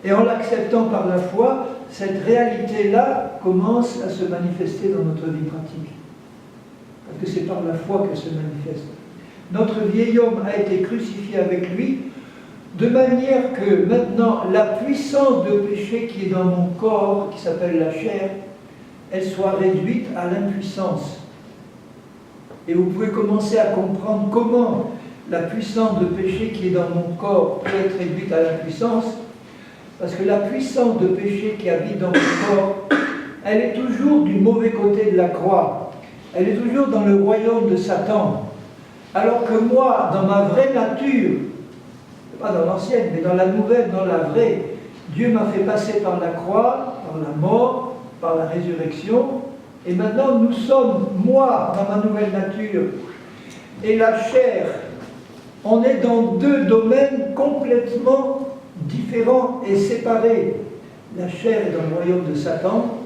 et en l'acceptant par la foi, cette réalité-là commence à se manifester dans notre vie pratique. Parce que c'est par la foi qu'elle se manifeste. Notre vieil homme a été crucifié avec lui, de manière que maintenant la puissance de péché qui est dans mon corps, qui s'appelle la chair, elle soit réduite à l'impuissance. Et vous pouvez commencer à comprendre comment la puissance de péché qui est dans mon corps peut être réduite à l'impuissance, parce que la puissance de péché qui habite dans mon corps, elle est toujours du mauvais côté de la croix. Elle est toujours dans le royaume de Satan. Alors que moi, dans ma vraie nature, pas dans l'ancienne, mais dans la nouvelle, dans la vraie, Dieu m'a fait passer par la croix, par la mort, par la résurrection, et maintenant nous sommes, moi, dans ma nouvelle nature, et la chair, on est dans deux domaines complètement différents et séparés. La chair est dans le royaume de Satan,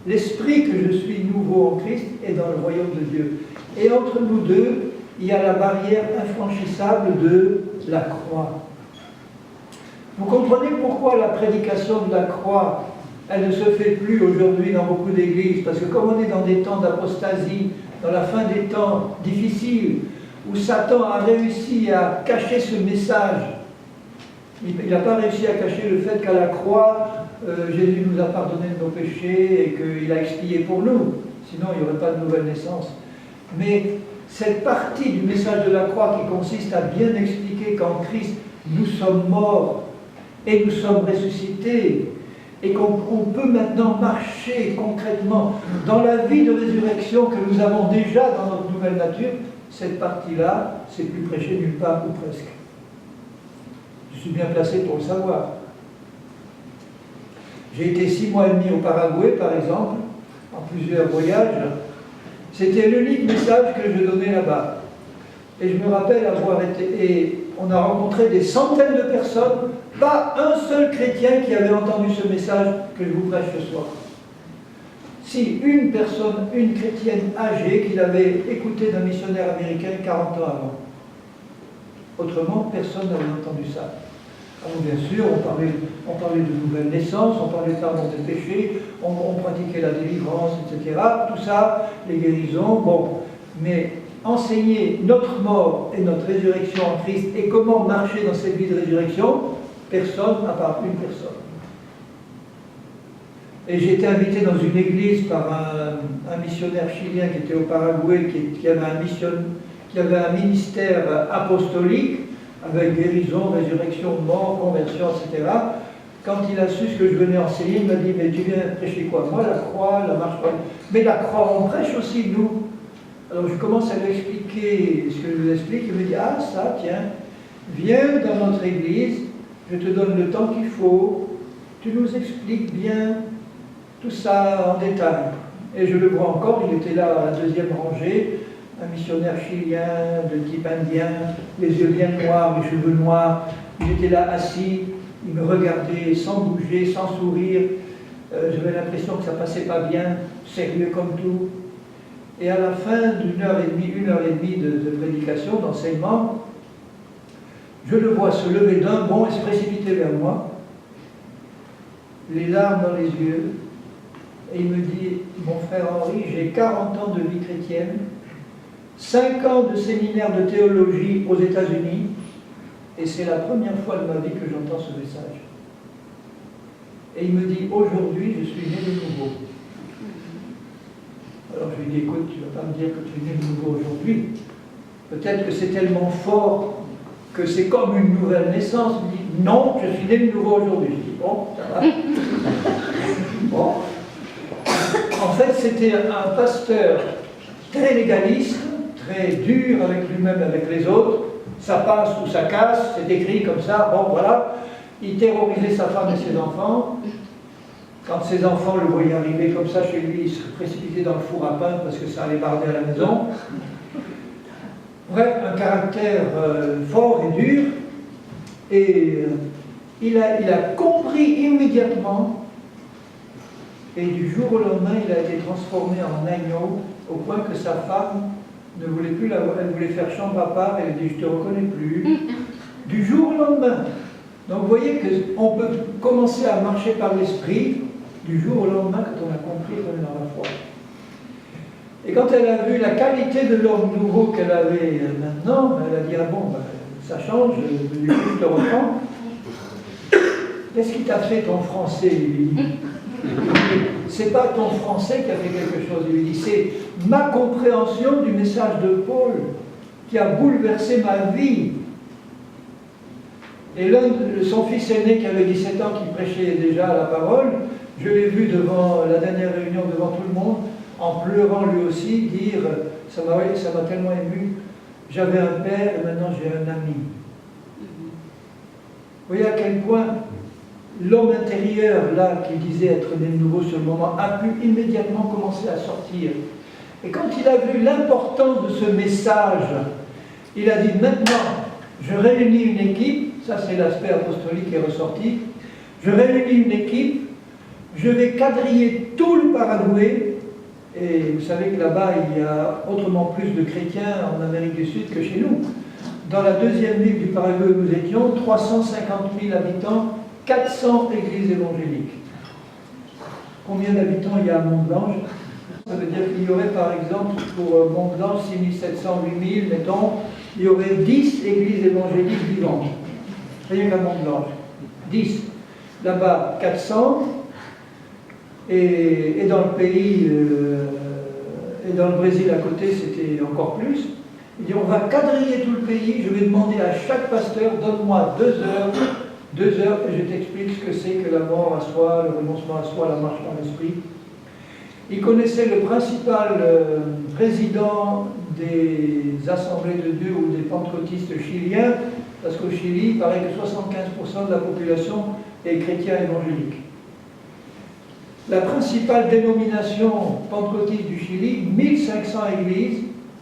l'esprit que je suis nouveau en Christ est dans le royaume de Dieu. Et entre nous deux, il y a la barrière infranchissable de la croix. Vous comprenez pourquoi la prédication de la croix, elle ne se fait plus aujourd'hui dans beaucoup d'églises, parce que comme on est dans des temps d'apostasie, dans la fin des temps difficiles, où Satan a réussi à cacher ce message, il n'a pas réussi à cacher le fait qu'à la croix, Jésus nous a pardonné de nos péchés et qu'il a expié pour nous, sinon il n'y aurait pas de nouvelle naissance. Mais cette partie du message de la croix qui consiste à bien expliquer qu'en Christ, nous sommes morts et nous sommes ressuscités, et qu'on peut maintenant marcher concrètement dans la vie de résurrection que nous avons déjà dans notre nouvelle nature, cette partie-là, c'est plus prêché nulle part ou presque. Je suis bien placé pour le savoir. J'ai été 6 mois et demi au Paraguay, par exemple, en plusieurs voyages. C'était l'unique message que je donnais là-bas. Et je me rappelle avoir été... Et on a rencontré des centaines de personnes, pas un seul chrétien qui avait entendu ce message que je vous prêche ce soir. Si, une personne, une chrétienne âgée qui l'avait écouté d'un missionnaire américain 40 ans avant. Autrement, personne n'avait entendu ça. Alors bien sûr, on parlait de nouvelle naissance, on parlait de pardon des péchés, on pratiquait la délivrance, etc. Tout ça, les guérisons, bon. Mais enseigner notre mort et notre résurrection en Christ et comment marcher dans cette vie de résurrection, personne à part une personne. Et j'ai été invité dans une église par un missionnaire chilien qui était au Paraguay, qui avait un ministère apostolique, avec guérison, résurrection, mort, conversion, etc. Quand il a su ce que je venais enseigner, il m'a dit: mais tu viens prêcher quoi? Moi, la croix, la marche croix. Mais la croix, on prêche aussi, nous. Alors je commence à lui expliquer ce que je vous explique. Il me dit: ah, ça, tiens, viens dans notre église, je te donne le temps qu'il faut, tu nous expliques bien tout ça en détail. Et je le vois encore, il était là à la deuxième rangée, un missionnaire chilien de type indien, les yeux bien noirs, les cheveux noirs. Il était là assis, il me regardait sans bouger, sans sourire. J'avais l'impression que ça passait pas bien, sérieux comme tout. Et à la fin d'une heure et demie de prédication, d'enseignement, je le vois se lever d'un bond et se précipiter vers moi, les larmes dans les yeux, et il me dit: mon frère Henri, j'ai 40 ans de vie chrétienne, 5 ans de séminaire de théologie aux États-Unis, et c'est la première fois de ma vie que j'entends ce message. Et il me dit: aujourd'hui, je suis né de nouveau. Alors je lui dis, écoute, tu ne vas pas me dire que tu es né de nouveau aujourd'hui. Peut-être que c'est tellement fort que c'est comme une nouvelle naissance. Il me dit, non, je suis né de nouveau aujourd'hui. Je dis, bon, ça va. Bon. En fait, c'était un pasteur très légaliste, très dur avec lui-même, avec les autres. Ça passe ou ça casse, c'est écrit comme ça, bon voilà. Il terrorisait sa femme et ses enfants. Quand ses enfants le voyaient arriver comme ça chez lui, il se précipitait dans le four à pain parce que ça allait barder à la maison. Bref, un caractère fort et dur. Et il a compris immédiatement, et du jour au lendemain, il a été transformé en agneau, au point que sa femme ne voulait plus la voir, elle voulait faire chambre à part, elle a dit, je ne te reconnais plus. Du jour au lendemain. Donc vous voyez qu'on peut commencer à marcher par l'esprit du jour au lendemain quand on a compris qu'on est dans la foi. Et quand elle a vu la qualité de l'homme nouveau qu'elle avait maintenant, elle a dit, ah bon, ben, ça change, je te reprends. Qu'est-ce qui t'a fait ton français, il lui dit. C'est pas ton français qui a fait quelque chose, il lui dit, c'est ma compréhension du message de Paul qui a bouleversé ma vie. Et son fils aîné qui avait 17 ans, qui prêchait déjà la parole, je l'ai vu devant la dernière réunion, devant tout le monde, en pleurant lui aussi, dire, ça m'a tellement ému, j'avais un père et maintenant j'ai un ami. Vous voyez à quel point l'homme intérieur, là, qui disait être né de nouveau sur le moment, a pu immédiatement commencer à sortir. Et quand il a vu l'importance de ce message, il a dit, maintenant, je réunis une équipe, ça c'est l'aspect apostolique qui est ressorti, je réunis une équipe, je vais quadriller tout le Paraguay, et vous savez que là-bas il y a autrement plus de chrétiens en Amérique du Sud que chez nous. Dans la deuxième ville du Paraguay où nous étions, 350 000 habitants, 400 églises évangéliques. Combien d'habitants il y a à Mont-Blanc? Ça veut dire qu'il y aurait par exemple pour Mont-Blanc 6700, 8000, mettons, il y aurait 10 églises évangéliques vivantes. Rien qu'à Mont-Blanc. 10. Là-bas, 400. Et dans le pays, et dans le Brésil à côté, c'était encore plus. Il dit, on va quadriller tout le pays, je vais demander à chaque pasteur, donne-moi 2 heures, et je t'explique ce que c'est que la mort à soi, le renoncement à soi, la marche dans l'esprit. Il connaissait le principal président des assemblées de Dieu ou des pentecôtistes chiliens, parce qu'au Chili, il paraît que 75% de la population est chrétien évangélique. La principale dénomination pentecôtiste du Chili, 1500 églises,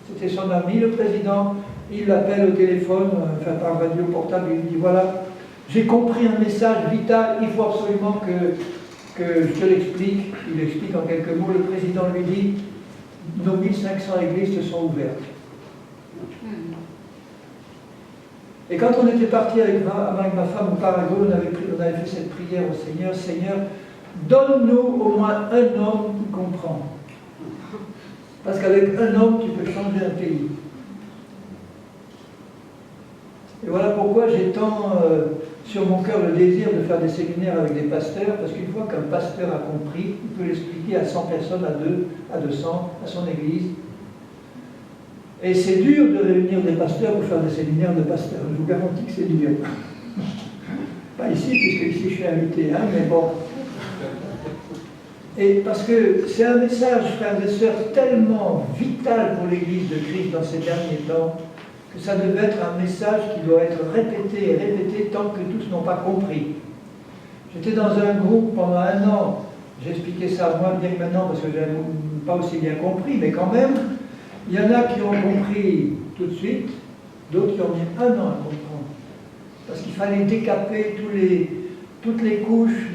c'était son ami, le président, il l'appelle au téléphone, enfin par radio portable, il lui dit, voilà, j'ai compris un message vital, il faut absolument que je te l'explique. Il explique en quelques mots, le président lui dit, nos 1500 églises se sont ouvertes. Et quand on était parti avec ma femme au Paraguay, on avait fait cette prière au Seigneur, Seigneur, donne-nous au moins un homme qui comprend. Parce qu'avec un homme, tu peux changer un pays. Et voilà pourquoi j'ai tant sur mon cœur le désir de faire des séminaires avec des pasteurs, parce qu'une fois qu'un pasteur a compris, il peut l'expliquer à 100 personnes, à 200, à son église. Et c'est dur de réunir des pasteurs pour faire des séminaires de pasteurs. Je vous garantis que c'est dur. Pas ici, puisque ici je suis invité, hein, mais bon. Et parce que c'est un message, frères et sœurs, tellement vital pour l'Église de Christ dans ces derniers temps, que ça devait être un message qui doit être répété et répété tant que tous n'ont pas compris. J'étais dans un groupe pendant 1 an, j'expliquais ça moins bien que maintenant parce que je n'avais pas aussi bien compris, mais quand même, il y en a qui ont compris tout de suite, d'autres qui ont mis 1 an à comprendre. Parce qu'il fallait décaper toutes les couches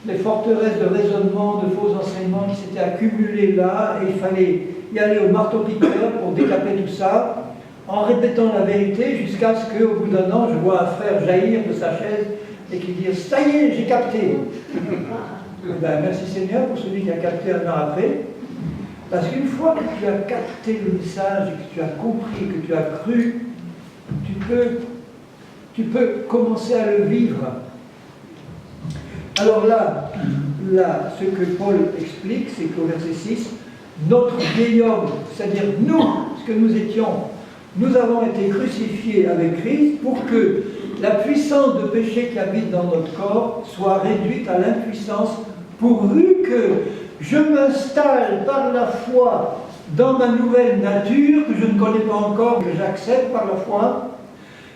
les forteresses de raisonnement, de faux enseignements qui s'étaient accumulés là, et il fallait y aller au marteau-piqueur pour décaper tout ça, en répétant la vérité, jusqu'à ce qu'au bout d'1 an, je vois un frère jaillir de sa chaise et qui dit « Ça y est, j'ai capté !» Ben, merci Seigneur pour celui qui a capté 1 an après, parce qu'une fois que tu as capté le message, que tu as compris, que tu as cru, tu peux commencer à le vivre. Alors là, ce que Paul explique, c'est qu'au verset 6, notre vieil homme, c'est-à-dire nous, ce que nous étions, nous avons été crucifiés avec Christ pour que la puissance de péché qui habite dans notre corps soit réduite à l'impuissance, pourvu que je m'installe par la foi dans ma nouvelle nature, que je ne connais pas encore, que j'accepte par la foi,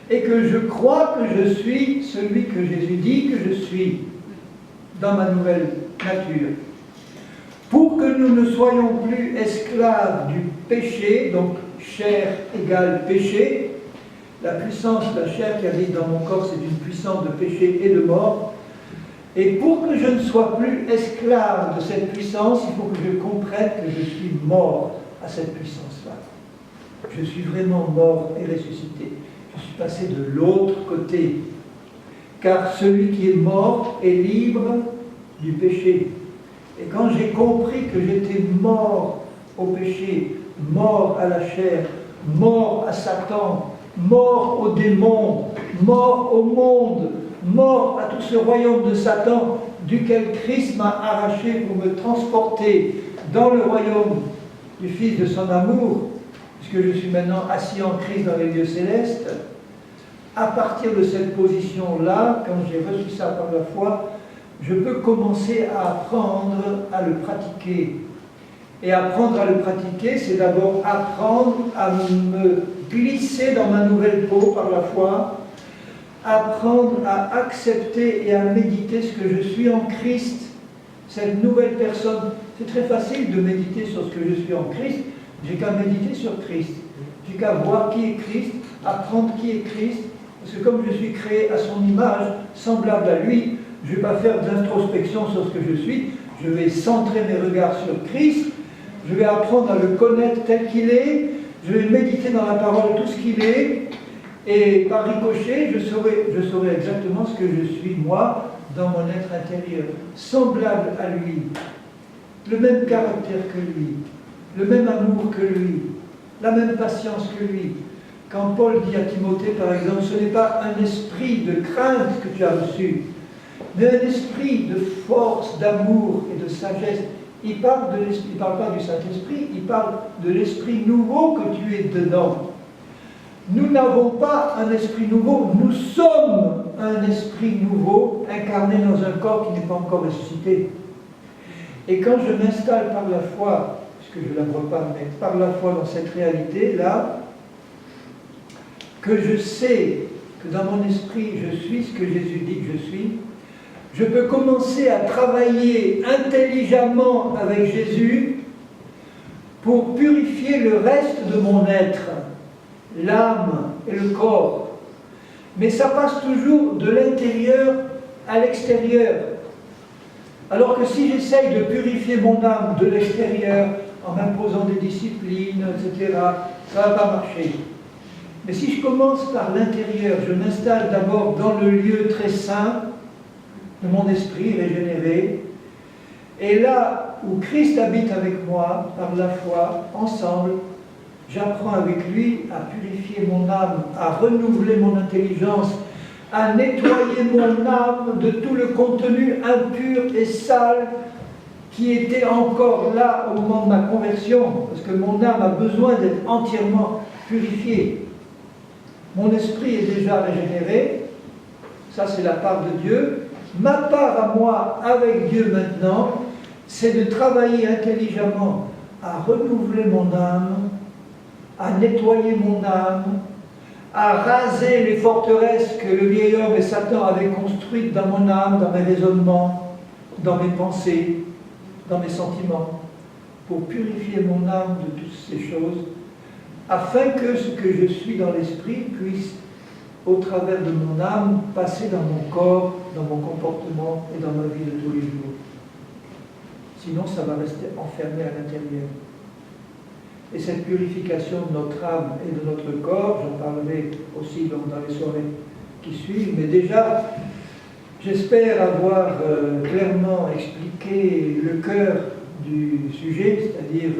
et que je crois que je suis celui que Jésus dit que je suis dans ma nouvelle nature. Pour que nous ne soyons plus esclaves du péché, donc chair égale péché, la puissance, la chair qui habite dans mon corps, c'est une puissance de péché et de mort. Et pour que je ne sois plus esclave de cette puissance, il faut que je comprenne que je suis mort à cette puissance-là. Je suis vraiment mort et ressuscité. Je suis passé de l'autre côté. Car celui qui est mort est libre du péché. Et quand j'ai compris que j'étais mort au péché, mort à la chair, mort à Satan, mort aux démons, mort au monde, mort à tout ce royaume de Satan duquel Christ m'a arraché pour me transporter dans le royaume du Fils de son amour, puisque je suis maintenant assis en Christ dans les lieux célestes, à partir de cette position-là, quand j'ai reçu ça par la foi, je peux commencer à apprendre à le pratiquer. Et apprendre à le pratiquer, c'est d'abord apprendre à me glisser dans ma nouvelle peau par la foi, apprendre à accepter et à méditer ce que je suis en Christ, cette nouvelle personne. C'est très facile de méditer sur ce que je suis en Christ, j'ai qu'à méditer sur Christ, j'ai qu'à voir qui est Christ, apprendre qui est Christ, parce que comme je suis créé à son image, semblable à lui, je ne vais pas faire d'introspection sur ce que je suis, je vais centrer mes regards sur Christ, je vais apprendre à le connaître tel qu'il est, je vais méditer dans la parole tout ce qu'il est, et par ricochet, je saurai exactement ce que je suis, moi, dans mon être intérieur, semblable à lui, le même caractère que lui, le même amour que lui, la même patience que lui. Quand Paul dit à Timothée, par exemple, ce n'est pas un esprit de crainte que tu as reçu, mais un esprit de force, d'amour et de sagesse. Il parle pas du Saint-Esprit, il parle de l'esprit nouveau que tu es dedans. Nous n'avons pas un esprit nouveau, nous sommes un esprit nouveau incarné dans un corps qui n'est pas encore ressuscité. Et quand je m'installe par la foi, puisque je ne la vois pas, mais par la foi dans cette réalité-là, que je sais que dans mon esprit je suis ce que Jésus dit que je suis, je peux commencer à travailler intelligemment avec Jésus pour purifier le reste de mon être, l'âme et le corps. Mais ça passe toujours de l'intérieur à l'extérieur. Alors que si j'essaye de purifier mon âme de l'extérieur en m'imposant des disciplines, etc., ça ne va pas marcher. Mais si je commence par l'intérieur, je m'installe d'abord dans le lieu très saint de mon esprit régénéré, et là où Christ habite avec moi, par la foi, ensemble, j'apprends avec lui à purifier mon âme, à renouveler mon intelligence, à nettoyer mon âme de tout le contenu impur et sale qui était encore là au moment de ma conversion, parce que mon âme a besoin d'être entièrement purifiée. Mon esprit est déjà régénéré, ça c'est la part de Dieu. Ma part à moi avec Dieu maintenant, c'est de travailler intelligemment à renouveler mon âme, à nettoyer mon âme, à raser les forteresses que le vieil homme et Satan avaient construites dans mon âme, dans mes raisonnements, dans mes pensées, dans mes sentiments, pour purifier mon âme de toutes ces choses, afin que ce que je suis dans l'esprit puisse, au travers de mon âme, passer dans mon corps, dans mon comportement et dans ma vie de tous les jours. Sinon, ça va rester enfermé à l'intérieur. Et cette purification de notre âme et de notre corps, j'en parlerai aussi dans les soirées qui suivent, mais déjà, j'espère avoir clairement expliqué le cœur du sujet, c'est-à-dire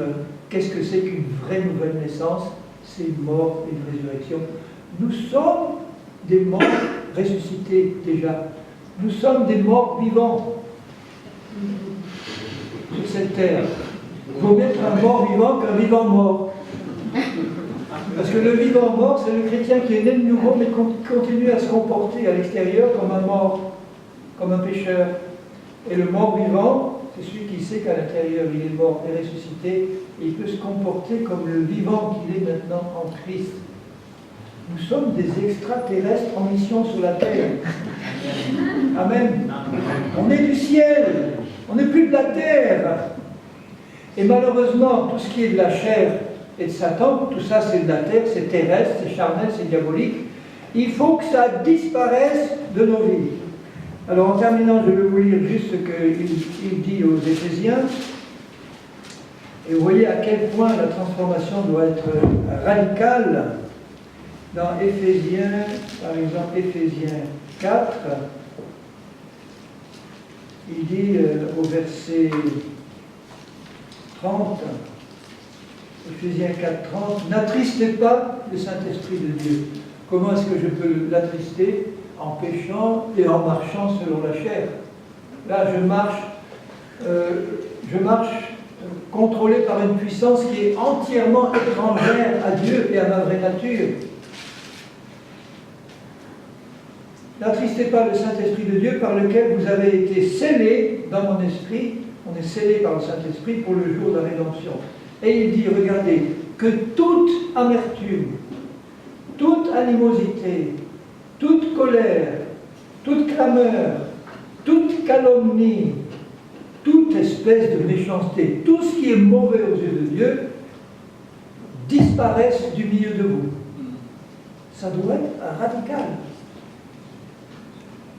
qu'est-ce que c'est qu'une vraie nouvelle naissance? C'est une mort et une résurrection. Nous sommes des morts ressuscités déjà. Nous sommes des morts vivants sur cette terre. Il vaut mieux être un mort vivant qu'un vivant mort. Parce que le vivant mort, c'est le chrétien qui est né de nouveau, mais qui continue à se comporter à l'extérieur comme un mort, comme un pécheur. Et le mort vivant, c'est celui qui sait qu'à l'intérieur il est mort et ressuscité, et il peut se comporter comme le vivant qu'il est maintenant en Christ. Nous sommes des extraterrestres en mission sur la terre. Amen. On est du ciel, on n'est plus de la terre. Et malheureusement, tout ce qui est de la chair et de Satan, tout ça c'est de la terre, c'est terrestre, c'est charnel, c'est diabolique. Il faut que ça disparaisse de nos vies. Alors en terminant, je vais vous lire juste ce qu'il dit aux Éphésiens. Et vous voyez à quel point la transformation doit être radicale. Dans Éphésiens, par exemple Éphésiens 4, il dit au verset 30, Éphésiens 4, 30, n'attristez pas le Saint-Esprit de Dieu. Comment est-ce que je peux l'attrister? En péchant et en marchant selon la chair. Là, je marche contrôlé par une puissance qui est entièrement étrangère à Dieu et à ma vraie nature. N'attristez pas le Saint-Esprit de Dieu par lequel vous avez été scellés dans mon esprit. On est scellés par le Saint-Esprit pour le jour de la rédemption. Et il dit, regardez, que toute amertume, toute animosité, toute colère, toute clameur, toute calomnie, toute espèce de méchanceté, tout ce qui est mauvais aux yeux de Dieu, disparaissent du milieu de vous. Ça doit être radical.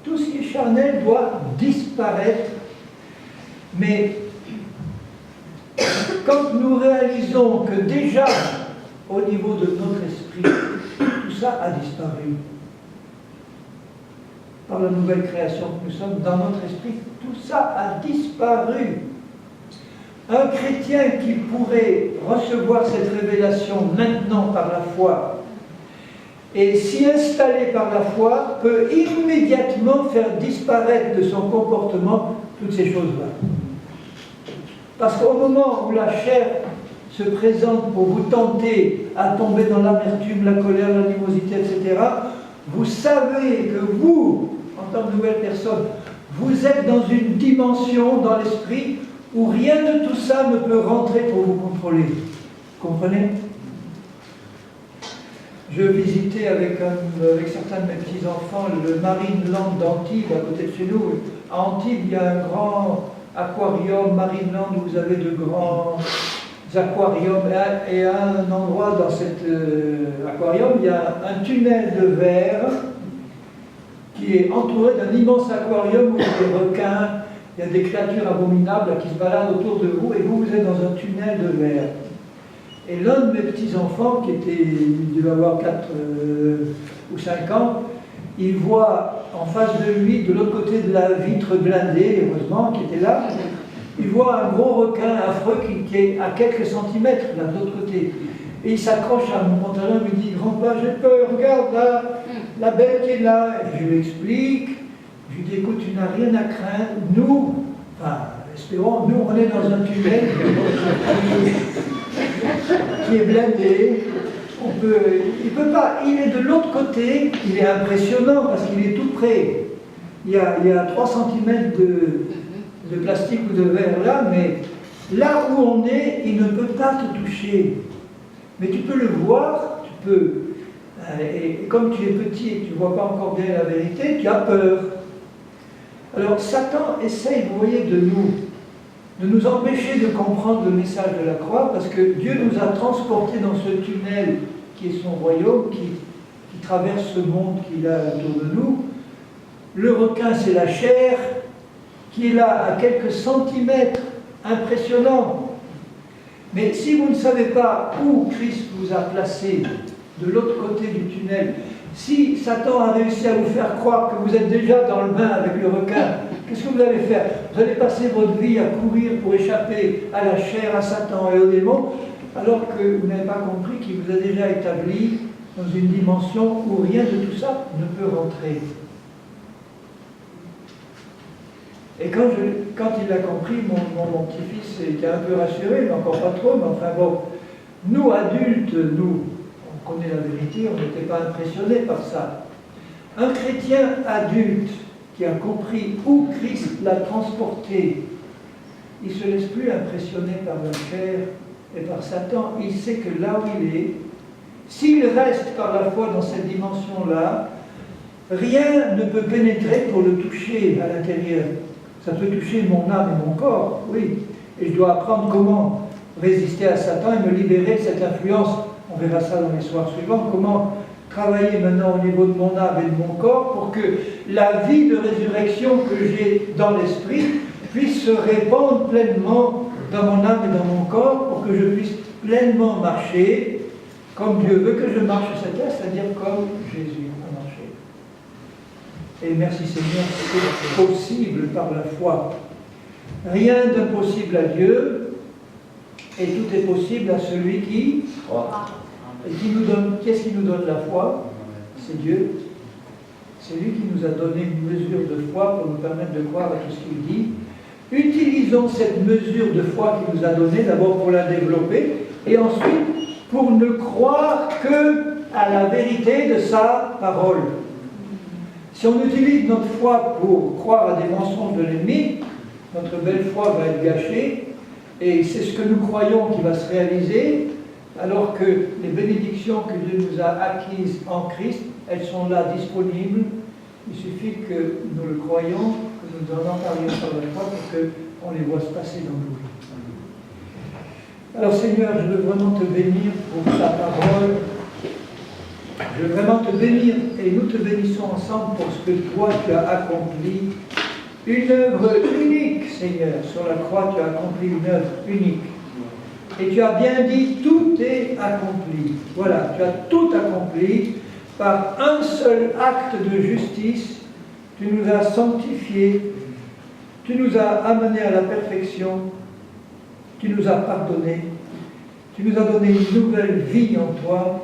Tout ce qui est charnel doit disparaître. Mais quand nous réalisons que déjà, au niveau de notre esprit, tout ça a disparu, par la nouvelle création que nous sommes, dans notre esprit, tout ça a disparu. Un chrétien qui pourrait recevoir cette révélation maintenant par la foi et s'y installer par la foi, peut immédiatement faire disparaître de son comportement toutes ces choses-là. Parce qu'au moment où la chair se présente pour vous tenter à tomber dans l'amertume, la colère, l'animosité, etc., vous savez que vous, en tant que nouvelle personne, vous êtes dans une dimension dans l'esprit où rien de tout ça ne peut rentrer pour vous contrôler. Vous comprenez? Je visitais avec certains de mes petits-enfants le Marineland d'Antibes, à côté de chez nous. À Antibes, il y a un grand aquarium, Marineland, où vous avez de grands aquariums. Et à un endroit dans cet aquarium, il y a un tunnel de verre qui est entouré d'un immense aquarium où il y a des requins, il y a des créatures abominables qui se baladent autour de vous, et vous êtes dans un tunnel de verre. Et l'un de mes petits-enfants, il devait avoir 4 ou 5 ans, il voit en face de lui, de l'autre côté de la vitre blindée, heureusement, qui était là, il voit un gros requin affreux qui est à quelques centimètres là, de l'autre côté. Et il s'accroche à mon pantalon et me dit, grand-papa, j'ai peur, regarde là, la bête qui est là. Et je lui explique, je lui dis, écoute, tu n'as rien à craindre, nous, enfin, espérons, nous, on est dans un tunnel qui est blindé. Il peut pas, il est de l'autre côté, il est impressionnant parce qu'il est tout près. Il y a 3 cm de plastique ou de verre là, mais là où on est, il ne peut pas te toucher. Mais tu peux le voir, tu peux. Et comme tu es petit et que tu ne vois pas encore bien la vérité, tu as peur. Alors Satan essaye, vous voyez, de nous empêcher de comprendre le message de la croix, parce que Dieu nous a transportés dans ce tunnel qui est son royaume, qui traverse ce monde qu'il a autour de nous. Le requin, c'est la chair, qui est là à quelques centimètres, impressionnant. Mais si vous ne savez pas où Christ vous a placé, de l'autre côté du tunnel, si Satan a réussi à vous faire croire que vous êtes déjà dans le bain avec le requin, qu'est-ce que vous allez faire? Vous allez passer votre vie à courir pour échapper à la chair, à Satan et aux démons, alors que vous n'avez pas compris qu'il vous a déjà établi dans une dimension où rien de tout ça ne peut rentrer. Et quand il l'a compris, mon petit-fils était un peu rassuré, mais encore pas trop, mais enfin bon, nous adultes, nous, on connaît la vérité, on n'était pas impressionnés par ça. Un chrétien adulte qui a compris où Christ l'a transporté, il ne se laisse plus impressionner par la chair et par Satan. Il sait que là où il est, s'il reste par la foi dans cette dimension-là, rien ne peut pénétrer pour le toucher à l'intérieur. Ça peut toucher mon âme et mon corps, oui. Et je dois apprendre comment résister à Satan et me libérer de cette influence. On verra ça dans les soirs suivants. Comment travailler maintenant au niveau de mon âme et de mon corps pour que la vie de résurrection que j'ai dans l'esprit puisse se répandre pleinement dans mon âme et dans mon corps pour que je puisse pleinement marcher comme Dieu veut que je marche sur cette terre, c'est-à-dire comme Jésus a marché. Et merci Seigneur, c'est possible par la foi. Rien d'impossible à Dieu, et tout est possible à celui qui croit. Et qui nous donne, qu'est-ce qui nous donne la foi? C'est Dieu. C'est lui qui nous a donné une mesure de foi pour nous permettre de croire à tout ce qu'il dit. Utilisons cette mesure de foi qu'il nous a donnée, d'abord pour la développer, et ensuite pour ne croire que à la vérité de sa parole. Si on utilise notre foi pour croire à des mensonges de l'ennemi, notre belle foi va être gâchée, et c'est ce que nous croyons qui va se réaliser, alors que les bénédictions que Dieu nous a acquises en Christ, elles sont là disponibles. Il suffit que nous le croyons, que nous en parlions par la foi pour qu'on les voit se passer dans nos vies. Alors Seigneur, je veux vraiment te bénir pour ta parole. Je veux vraiment te bénir et nous te bénissons ensemble pour ce que toi tu as accompli. Une œuvre unique, Seigneur. Sur la croix, tu as accompli une œuvre unique. Et tu as bien dit, tout est accompli. Voilà, tu as tout accompli par un seul acte de justice. Tu nous as sanctifiés, tu nous as amenés à la perfection, tu nous as pardonnés, tu nous as donné une nouvelle vie en toi.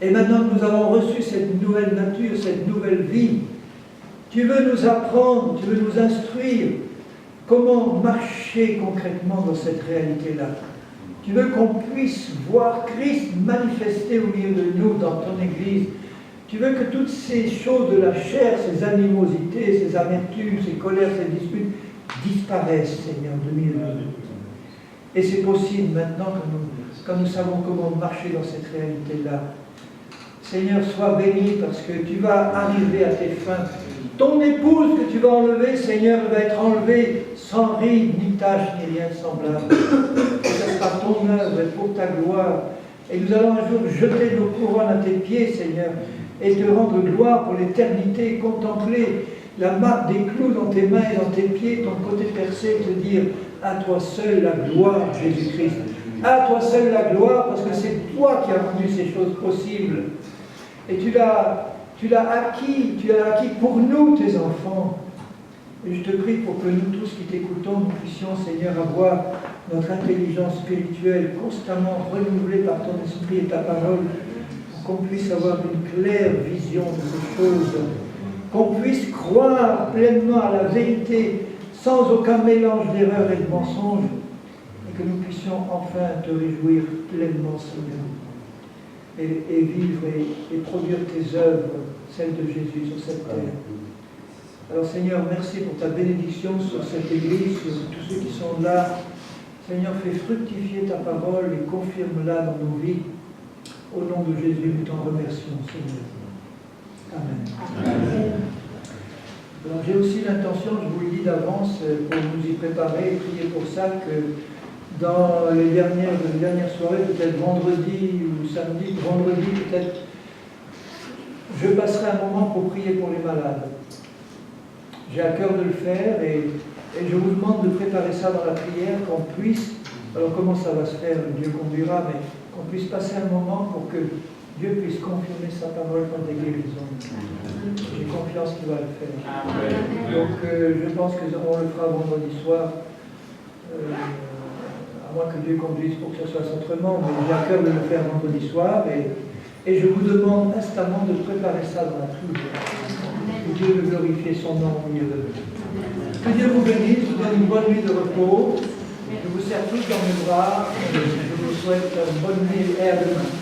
Et maintenant que nous avons reçu cette nouvelle nature, cette nouvelle vie, tu veux nous apprendre, tu veux nous instruire comment marcher concrètement dans cette réalité-là. Tu veux qu'on puisse voir Christ manifesté au milieu de nous dans ton Église. Tu veux que toutes ces choses de la chair, ces animosités, ces amertumes, ces colères, ces disputes disparaissent, Seigneur, de milieu de nous. Et c'est possible maintenant quand nous savons comment marcher dans cette réalité-là. Seigneur, sois béni parce que tu vas arriver à tes fins. Ton épouse que tu vas enlever, Seigneur, va être enlevée sans ride, ni tache, ni rien de semblable. Et ce sera ton œuvre pour ta gloire. Et nous allons un jour jeter nos couronnes à tes pieds, Seigneur, et te rendre gloire pour l'éternité, contempler la marque des clous dans tes mains et dans tes pieds, ton côté percé, et te dire à toi seul la gloire, Jésus-Christ. À toi seul la gloire, parce que c'est toi qui as rendu ces choses possibles. Et tu l'as acquis pour nous, tes enfants. Et je te prie pour que nous tous qui t'écoutons, nous puissions, Seigneur, avoir notre intelligence spirituelle constamment renouvelée par ton esprit et ta parole, pour qu'on puisse avoir une claire vision de ces choses, qu'on puisse croire pleinement à la vérité, sans aucun mélange d'erreurs et de mensonges, et que nous puissions enfin te réjouir pleinement, Seigneur. Et vivre et produire tes œuvres, celles de Jésus sur cette terre. Alors Seigneur, merci pour ta bénédiction sur cette Église, sur tous ceux qui sont là. Seigneur, fais fructifier ta parole et confirme-la dans nos vies. Au nom de Jésus, nous t'en remercions, Seigneur. Amen. Amen. Alors j'ai aussi l'intention, je vous le dis d'avance, pour nous y préparer et prier pour ça, que dans les dernières soirées, peut-être vendredi ou samedi, vendredi peut-être, je passerai un moment pour prier pour les malades. J'ai à cœur de le faire et je vous demande de préparer ça dans la prière, qu'on puisse, alors comment ça va se faire, Dieu conduira, mais qu'on puisse passer un moment pour que Dieu puisse confirmer sa parole par des guérisons. J'ai confiance qu'il va le faire. Donc je pense qu'on le fera vendredi soir. À moins que Dieu conduise pour que ce soit autrement, mais j'ai à cœur de le faire vendredi soir, et Et je vous demande instamment de préparer ça dans la prière. Que Dieu veut glorifier son nom au milieu de nous. Que Dieu vous bénisse, vous donne une bonne nuit de repos. Je vous serre tous dans mes bras. Je vous souhaite une bonne nuit et à demain.